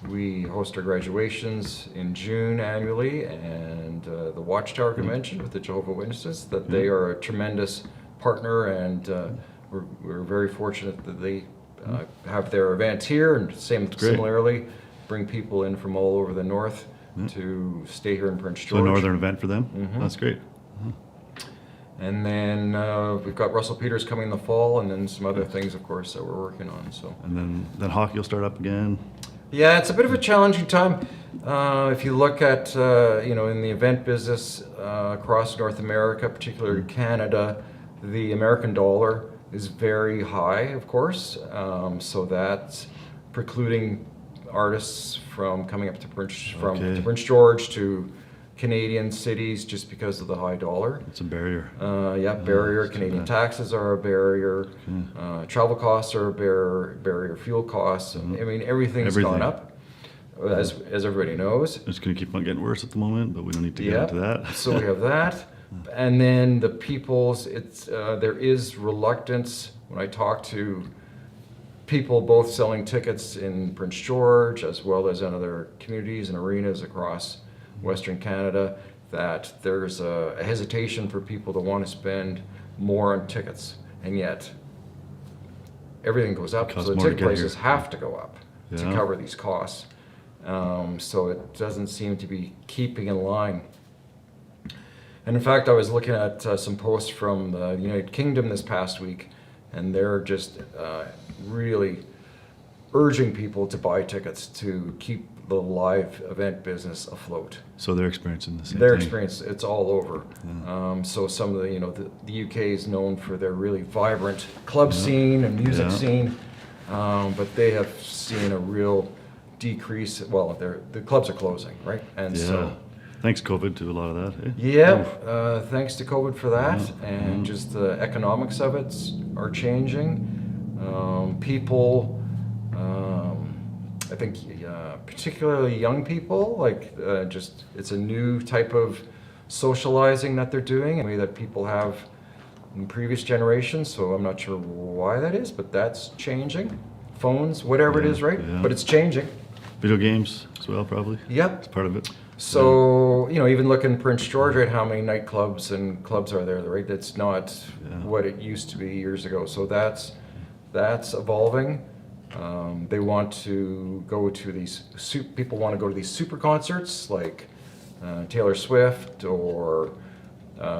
we host our graduations in June annually, and the Watchtower Convention with the Jehovah's Witnesses, that they are a tremendous partner, and we're very fortunate that they have their event here, and similarly bring people in from all over the north to stay here in Prince So a George. northern event for them? That's great. And then we've got Russell Peters coming in the fall, and then some other things, of course, that we're working on. So And then hockey will start up again. yeah, it's a bit of a challenging time. If you look at in the event business across North America, particularly Canada, the American dollar is very high, of course. So that's precluding artists from coming up to Prince George to Canadian cities just because of the high dollar. It's a barrier. Barrier. Canadian taxes are a barrier. Travel costs are a barrier. Fuel costs. I mean, everything's gone up, as everybody knows. It's going to keep on getting worse at the moment, but we don't need to get into that. So we have that. And then the people's, there is reluctance when I talk to people both selling tickets in Prince George as well as in other communities and arenas across Western Canada, that there's a hesitation for people to want to spend more on tickets, and yet everything goes up, Costs so the more to ticket get prices here. have to go up to Yeah. cover these costs. So it doesn't seem to be keeping in line. And in fact, I was looking at some posts from the United Kingdom this past week, and they're just really urging people to buy tickets to keep the live event business afloat. So they're experiencing the same Their thing. experience, it's all over. So some of the UK is known for their really vibrant club scene and music scene, but they have seen a real decrease. Well, the clubs are closing, right? And so. Thanks, COVID, to a lot of that. Eh? Yeah, thanks to COVID for that, and just the economics of it are changing. People, I think, particularly young people, like just it's a new type of socializing that they're doing, a way that people have in previous generations. So I'm not sure why that is, but that's changing. Phones, whatever it is, right? Yeah. But it's changing. Video games as well, probably. Yep. It's part of it. So, even look in Prince George, right, how many nightclubs and clubs are there, right? That's not what it used to be years ago. So that's evolving. They want to go to these, people want to go to these super concerts like Taylor Swift, or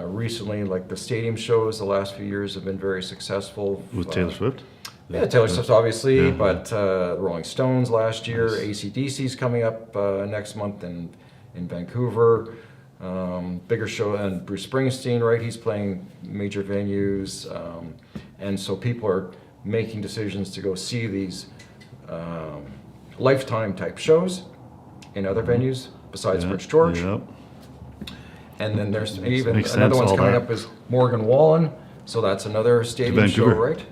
recently like the stadium shows the last few years have been very successful. With Taylor Swift? Yeah, Taylor Swift obviously, Yeah. but Rolling Stones last year, Nice. AC/DC's coming up next month in Vancouver. Bigger show, and Bruce Springsteen, right? He's playing major venues, and so people are making decisions to go see these lifetime type shows in other venues besides Prince George. Yep. And then there's even Makes another sense, one's all coming that. up is Morgan Wallen, so that's another stadium show, Vancouver. right?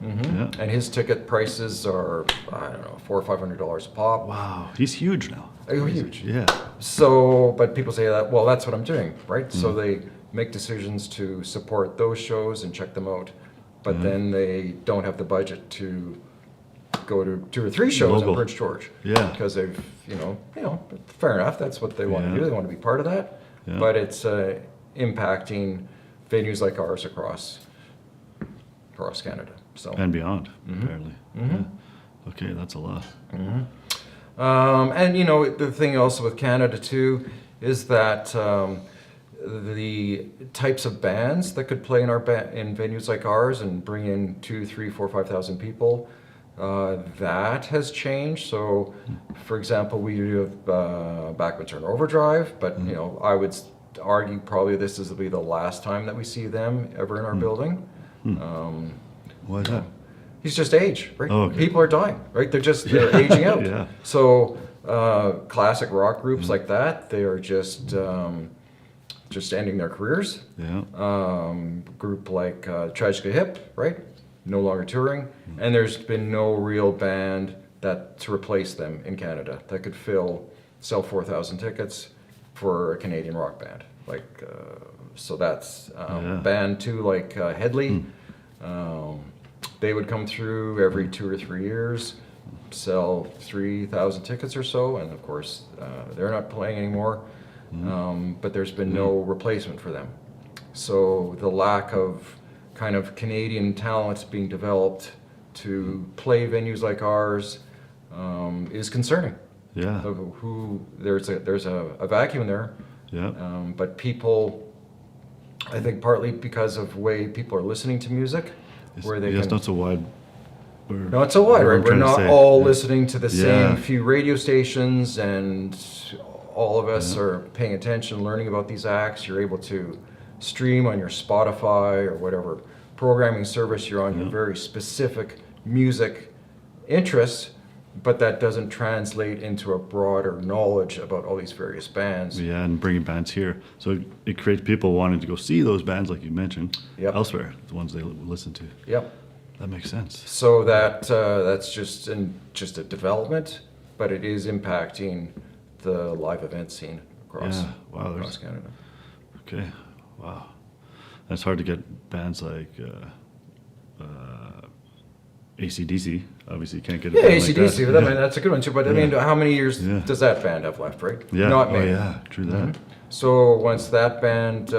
Yeah. And his ticket prices are, I don't know, $400 or $500 a pop. Wow, he's huge now. Oh, huge. Yeah. So, but people say that, well, that's what I'm doing, right? So they make decisions to support those shows and check them out, but then they don't have the budget to go to 2 or 3 shows Local. in Prince George. Yeah. Because they've, fair enough, that's what they want to Yeah. do. They want to be part of that. Yeah. But it's impacting venues like ours across Canada. So. And beyond, apparently. Yeah. Okay, that's a lot. And the thing also with Canada too is that the types of bands that could play in in venues like ours and bring in 2, 3, 4, 5,000 people, that has changed. So, for example, we do have Backman Turner Overdrive, but I would argue probably this will be the last time that we see them ever in our building. Why is that? He's just age, right? Oh, okay. People are dying, right? They're aging out. Yeah. So classic rock groups like that, they are just ending their careers. Yeah. Group like Tragically Hip, right? No longer touring, and there's been no real band to replace them in Canada that could sell 4,000 tickets for a Canadian rock band. Like, so that's band too, like Headley. They would come through every 2 or 3 years, sell 3,000 tickets or so, and of course they're not playing anymore. But there's been no replacement for them. So the lack of kind of Canadian talent being developed to play venues like ours is concerning. Yeah. There's a vacuum there. Yeah. But people, I think partly because of the way people are listening to music, where they it's can. not so wide. Not so wide, what right? I'm We're trying to not say. all listening to the Yeah. same few radio stations, and all of us are paying attention, learning about these acts. You're able to stream on your Spotify or whatever programming service you're on, your very specific music interests, but that doesn't translate into a broader knowledge about all these various bands. Yeah, and bringing bands here. So it creates people wanting to go see those bands, like you mentioned, elsewhere, the ones they listen to. Yep. That makes sense. So that's just a development, but it is impacting the live event scene across Canada. Okay, wow. That's hard to get bands like AC/DC. Obviously, you can't get a Yeah, band AC/DC, like that. I mean, that's a good one too. But I mean, how many years does that band have left, right? Yeah. Not many. Oh, yeah, true that. So once that band,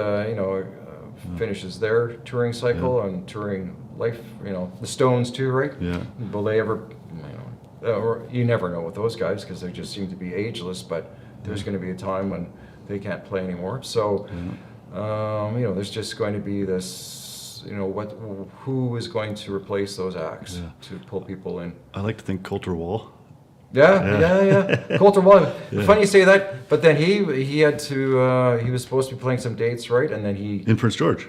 finishes their touring cycle and touring life, the Stones too, right? Yeah. Will they ever, or you never know with those guys because they just seem to be ageless. But there's going to be a time when they can't play anymore. So, there's just going to be this, who is going to replace those acts to pull people in? I like to think Coulter Wall. Yeah. Coulter Wall. Funny you say that, but then he had to. He was supposed to be playing some dates, right? And then he In Prince George.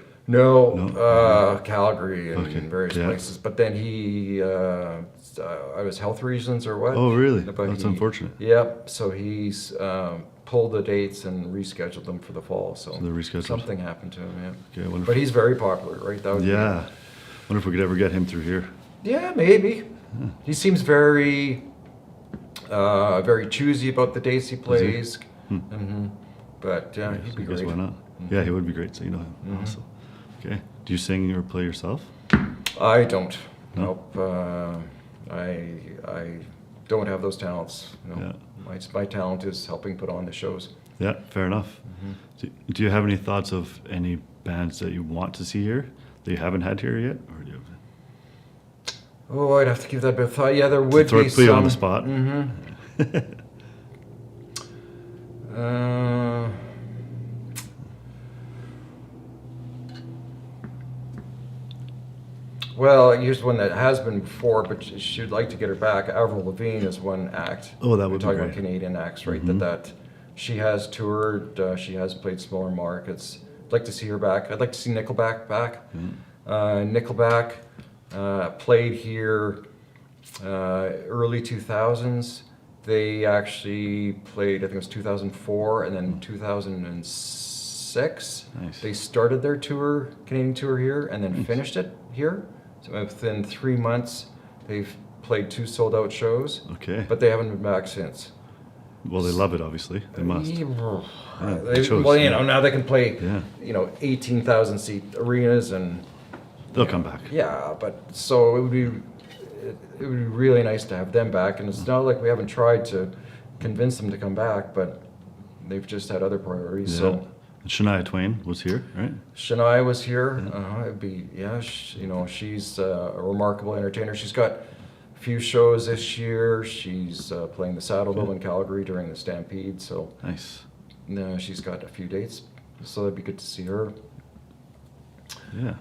Calgary and various places. But then he, it was health reasons or what? Oh, really? But That's unfortunate. Yep. So he's pulled the dates and rescheduled them for the fall. So they're rescheduled. something happened to him. Yeah. Okay, But he's very popular, right? That would wonder if we could ever get him through here. Yeah, maybe. He seems very, very choosy about the dates he plays. But he'd be I guess great. why not? Yeah, he would be great. So him. Also. Okay. Do you sing or play yourself? I don't. No? Nope. I don't have those talents. No. Yeah. My talent is helping put on the shows. Yeah, fair enough. Do you have any thoughts of any bands that you want to see here that you haven't had here yet? Or do you have... Oh, I'd have to give that a bit of thought. Yeah, there would Sort be of put some. you on the spot. Well, here's one that has been before, but she'd like to get her back. Avril Lavigne is one act. Oh, that would We're be talking great. about Canadian acts, right? That she has toured. She has played smaller markets. I'd like to see her back. I'd like to see Nickelback back. Nickelback played here early 2000s. They actually played, I think it was 2004 and then 2006. Nice. They started their tour, Canadian tour here, and then finished it here. So within 3 months, they've played 2 sold-out shows. Okay. But they haven't been back since. Well, they love it, obviously. They must. Now they can play, 18,000 seat arenas and. They'll come back. Yeah, but so it would be really nice to have them back, and it's not like we haven't tried to convince them to come back, but they've just had other priorities. Yeah. So Shania Twain was here, right? Shania was here. It'd be she's a remarkable entertainer. She's got a few shows this year. She's playing the Saddle Dome in Calgary during the Stampede. So Nice. she's got a few dates. So that'd be good to see her. Yeah.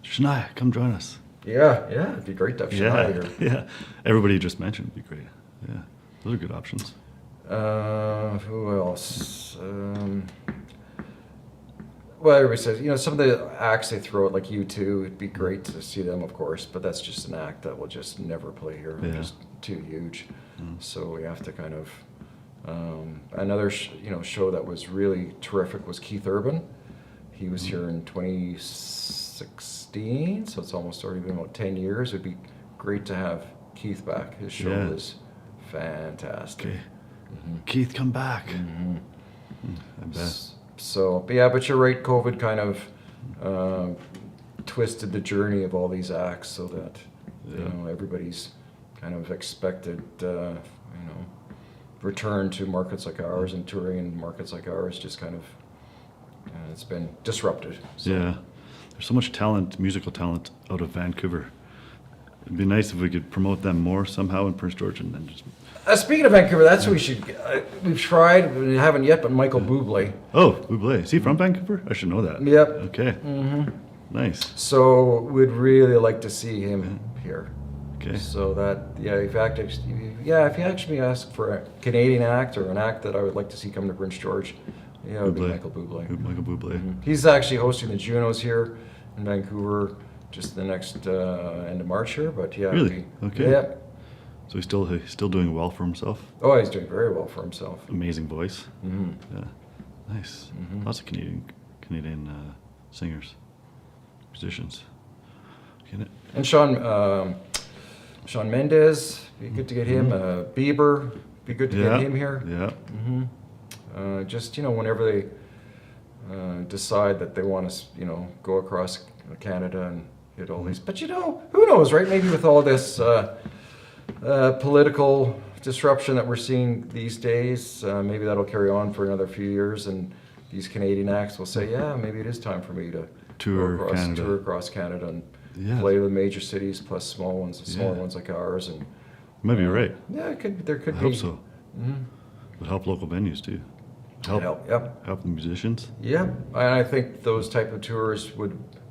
Shania, come join us. Yeah, it'd be great to have Shania here. Yeah. Everybody you just mentioned would be great. Yeah. Those are good options. Who else? Well, everybody says, some of the acts they throw out, like U2, it'd be great to see them, of course, but that's just an act that will just never play here. Yeah. Just too huge. So we have to kind of. Another show that was really terrific was Keith Urban. He was here in 2016, so it's almost already been about 10 years. It'd be great to have Keith back. His show was fantastic. Okay. Keith, come back. I bet. So, but you're right. COVID kind of twisted the journey of all these acts so that everybody's kind of expected, return to markets like ours, and touring in markets like ours just kind of it's been disrupted. So. Yeah. There's so much talent, musical talent, out of Vancouver. It'd be nice if we could promote them more somehow in Prince George and then just. Speaking of Vancouver, that's what we should. We've tried, we haven't yet, but Michael Bublé. Oh, Bublé. Is he from Vancouver? I should know that. Yep. Okay. Nice. So we'd really like to see him here. Okay. So that, if you actually ask for a Canadian act or an act that I would like to see come to Prince George, it would be Michael Bublé. Michael Bublé. He's actually hosting the Junos here in Vancouver just the next end of March here, but Really? Okay. Yeah. So he's still doing well for himself. Oh, he's doing very well for himself. Amazing voice. Yeah. Nice. Lots of Canadian singers, musicians. Okay. And Shawn Mendes, be good to get him. Bieber, be good to get him here. Yeah. Just whenever they decide that they want to go across Canada and hit all these, but who knows, right? Maybe with all this political disruption that we're seeing these days, maybe that'll carry on for another few years, and these Canadian acts will say, maybe it is time for me to Tour tour across Canada and play the major cities plus smaller ones like ours, and Maybe you're right. Yeah, there could I be. hope so. Would help local venues too. Help Yep. help the musicians. Yeah, and I think those type of tours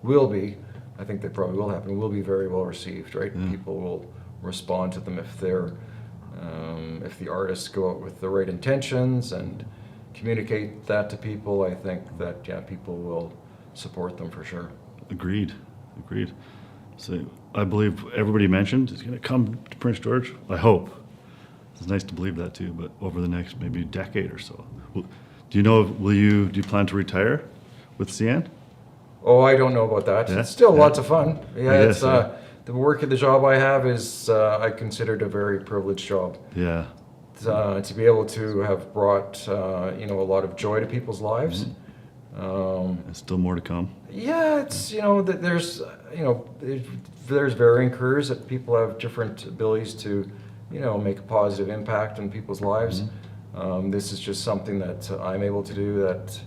will be, I think they probably will happen, will be very well received, right? People will respond to them if the artists go out with the right intentions and communicate that to people. I think that people will support them for sure. Agreed. So I believe everybody mentioned is going to come to Prince George. I hope. It's nice to believe that too. But over the next maybe decade or so, do you plan to retire with CN? Oh, I don't know about that. Yeah, It's still yeah. lots of fun. Yeah, I it's guess, yeah. the work of the job I have is I consider it a very privileged job. Yeah. To be able to have brought a lot of joy to people's lives. And still more to come. Yeah, it's there's varying careers that people have different abilities to make a positive impact on people's lives. This is just something that I'm able to do that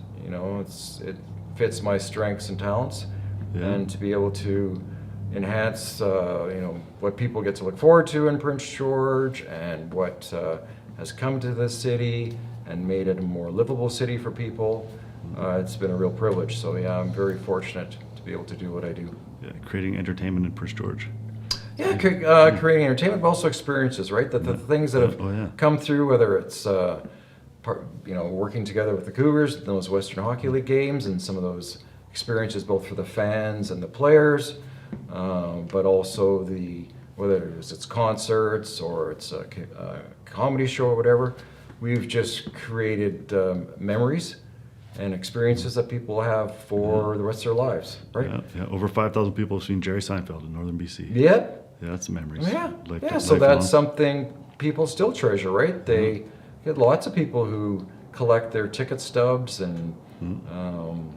it fits my strengths and talents, and to be able to enhance what people get to look forward to in Prince George and what has come to this city and made it a more livable city for people. It's been a real privilege. So yeah, I'm very fortunate to be able to do what I do. Yeah, creating entertainment in Prince George. Yeah, creating entertainment, but also experiences, right? The things that have come through, whether it's working together with the Cougars, those Western Hockey League games, and some of those experiences both for the fans and the players, but also whether it's concerts or it's a comedy show or whatever, we've just created memories and experiences that people have for the rest of their lives, right? Yeah. Over 5,000 people have seen Jerry Seinfeld in northern BC. Yep. Yeah, that's memories. Yeah. Lifelong. So that's something people still treasure, right? They get lots of people who collect their ticket stubs and when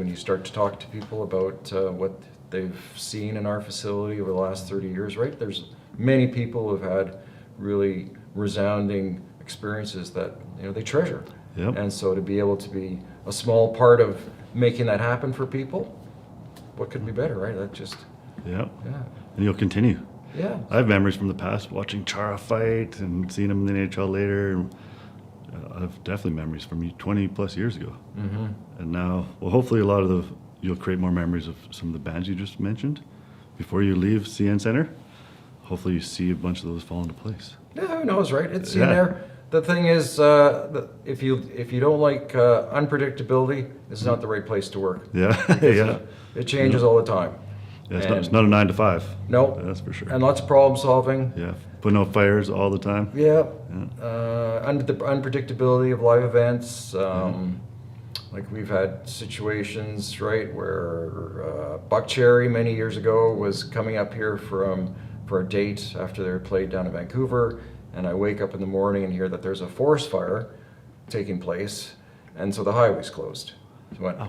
you start to talk to people about what they've seen in our facility over the last 30 years, right? There's many people who've had really resounding experiences that they treasure. Yep. And so to be able to be a small part of making that happen for people, what could be better, right? That just Yeah. And you'll continue. Yeah. I have memories from the past watching Chara fight and seeing him in the NHL later. I have definitely memories from 20 plus years ago. And now, well, hopefully you'll create more memories of some of the bands you just mentioned before you leave CN Center. Hopefully you see a bunch of those fall into place. Yeah, who knows, right? It's in there. The thing is, if you don't like unpredictability, it's not the right place to work. Yeah. It changes all the time. Yeah, it's not a 9 to 5. No. That's for sure. And lots of problem solving. Yeah. Putting out fires all the time. Yeah. Under the unpredictability of live events. Like we've had situations, right, where Buck Cherry many years ago was coming up here for a date after they were played down in Vancouver, and I wake up in the morning and hear that there's a forest fire taking place, and so the highway's closed. So I went,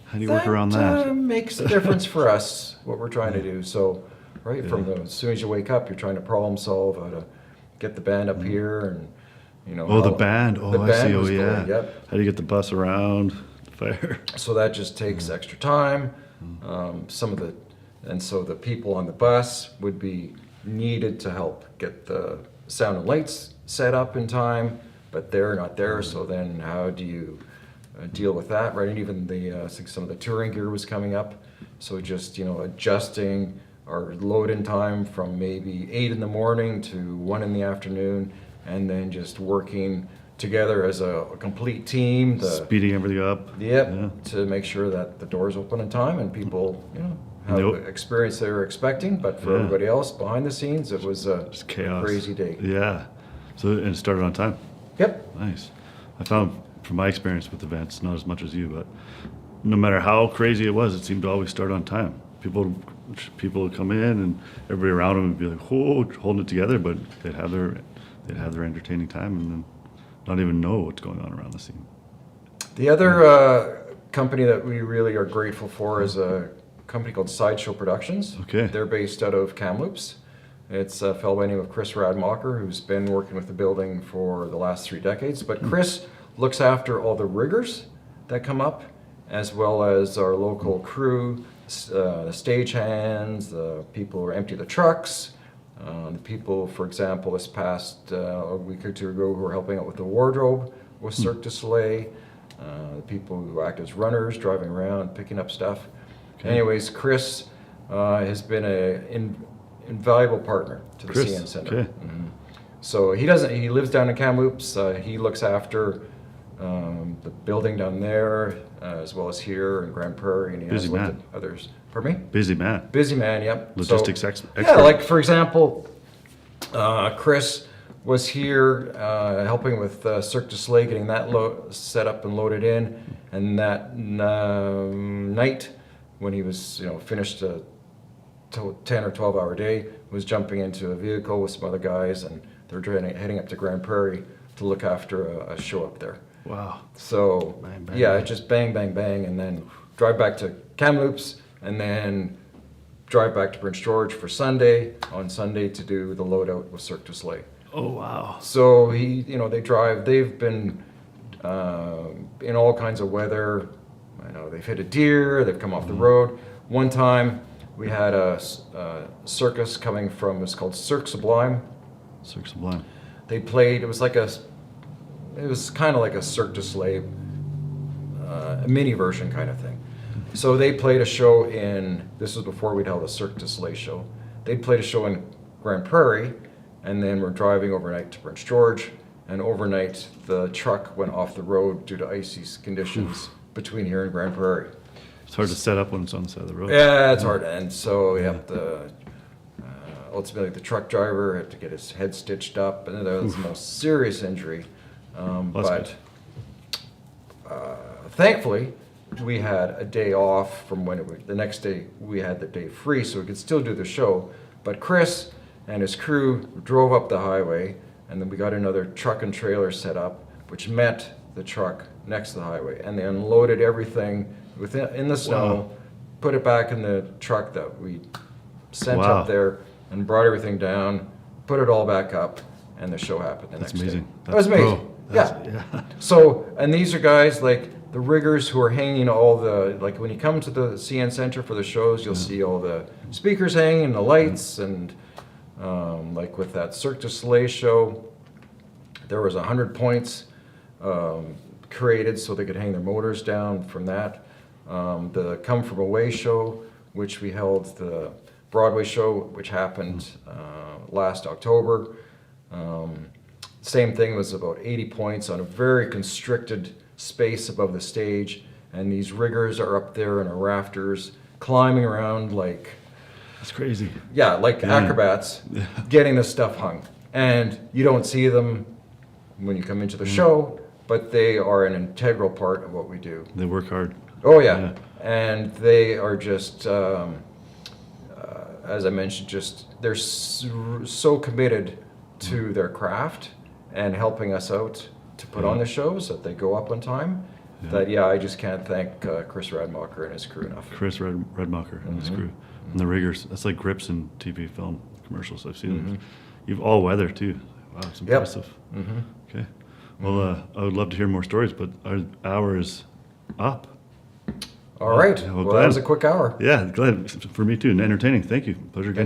How do you work around that? Makes a difference for us, what we're trying to do. So, right, as soon as you wake up, you're trying to problem solve how to get the band up here and, the band. Oh, the I band see. Oh, was yeah. going, yep. How do you get the bus around the fire? So that just takes extra time. So the people on the bus would be needed to help get the sound and lights set up in time, but they're not there. So then how do you deal with that, right? And even I think some of the touring gear was coming up. So just, adjusting our load-in time from maybe 8 in the morning to 1 in the afternoon, and then just working together as a complete team. Speeding everything up. Yep, Yeah. to make sure that the doors open in time and people, have the experience they were expecting. But for everybody else behind the scenes, it was Just chaos. crazy day. Yeah. And it started on time. Yep. Nice. I found from my experience with events, not as much as you, but no matter how crazy it was, it seemed to always start on time. People would come in and everybody around them would be like, "Whoa," holding it together, but they'd have their entertaining time and then not even know what's going on around the scene. The other company that we really are grateful for is a company called Sideshow Productions. Okay. They're based out of Kamloops. It's a fellow by the name of Chris Radmacher, who's been working with the building for the last 3 decades. But Chris looks after all the riggers that come up, as well as our local crew the stagehands, the people who empty the trucks, the people, for example, this past a week or two ago who were helping out with the wardrobe with Cirque du Soleil, the people who act as runners, driving around, picking up stuff. Okay. Anyways, Chris has been an invaluable partner to the Chris, CN Center. okay. So he lives down in Kamloops. He looks after the building down there, as well as here in Grand Prairie, and he Busy has looked man. at others. Pardon me? Busy man. Busy man, yep. Logistics So, expert. yeah, like for example, Chris was here helping with Cirque du Soleil, getting that set up and loaded in, and that night when he was finished a 10 or 12 hour day, was jumping into a vehicle with some other guys, and they're heading up to Grand Prairie to look after a show up there. Wow. So Bang, bang, yeah, bang. just bang, bang, bang, and then drive back to Kamloops, and then drive back to Prince George for Sunday, on Sunday to do the loadout with Cirque du Soleil. Oh, wow. So they've been in all kinds of weather. I know they've hit a deer, they've come off the road. One time we had a circus coming from, it's called Cirque Sublime. Cirque Sublime. They played, it was kind of like a Cirque du Soleil, a mini version kind of thing. So they played a show this was before we'd held a Cirque du Soleil show. They played a show in Grand Prairie, and then we're driving overnight to Prince George, and overnight the truck went off the road due to icy conditions between here and Grand Prairie. It's hard to set up when it's on the side of the road. Yeah, it's hard, and so ultimately the truck driver had to get his head stitched up, and that was the most serious injury. That's Thankfully, we had a day off from the next day we had the day free, so we could still do the show. But Chris and his crew drove up the highway, and then we got another truck and trailer set up, which met the truck next to the highway, and they unloaded everything in the snow, Wow. put it back in the truck that we sent Wow. up there, and brought everything down, put it all back up, and the show happened the That's next amazing. day. That was amazing. Yeah. So, and these are guys like the riggers who are hanging like when you come to the CN Center for the shows, you'll see all the speakers hanging and the lights, and like with that Cirque du Soleil show, there was 100 points created so they could hang their motors down from that. The Come From Away show, which we held, the Broadway show, which happened last October. Same thing, was about 80 points on a very constricted space above the stage, and these riggers are up there in our rafters, climbing around like That's crazy. acrobats, getting this stuff hung. And you don't see them when you come into the show, but they are an integral part of what we do. They work hard. Oh yeah, and they are just, as I mentioned, they're so committed to their craft and helping us out to put on the shows that they go up on time. That I just can't thank Chris Radmacher and his crew enough. Chris Redmacher and his crew. And the riggers. That's like grips in TV film commercials. I've seen them. You've all weather too. Wow, it's impressive. Okay. Well, I would love to hear more stories, but our hour is up. All right. Yeah, Well, Glenn, that was a quick hour. Yeah, Glenn, for me too, and entertaining. Thank you. Pleasure again.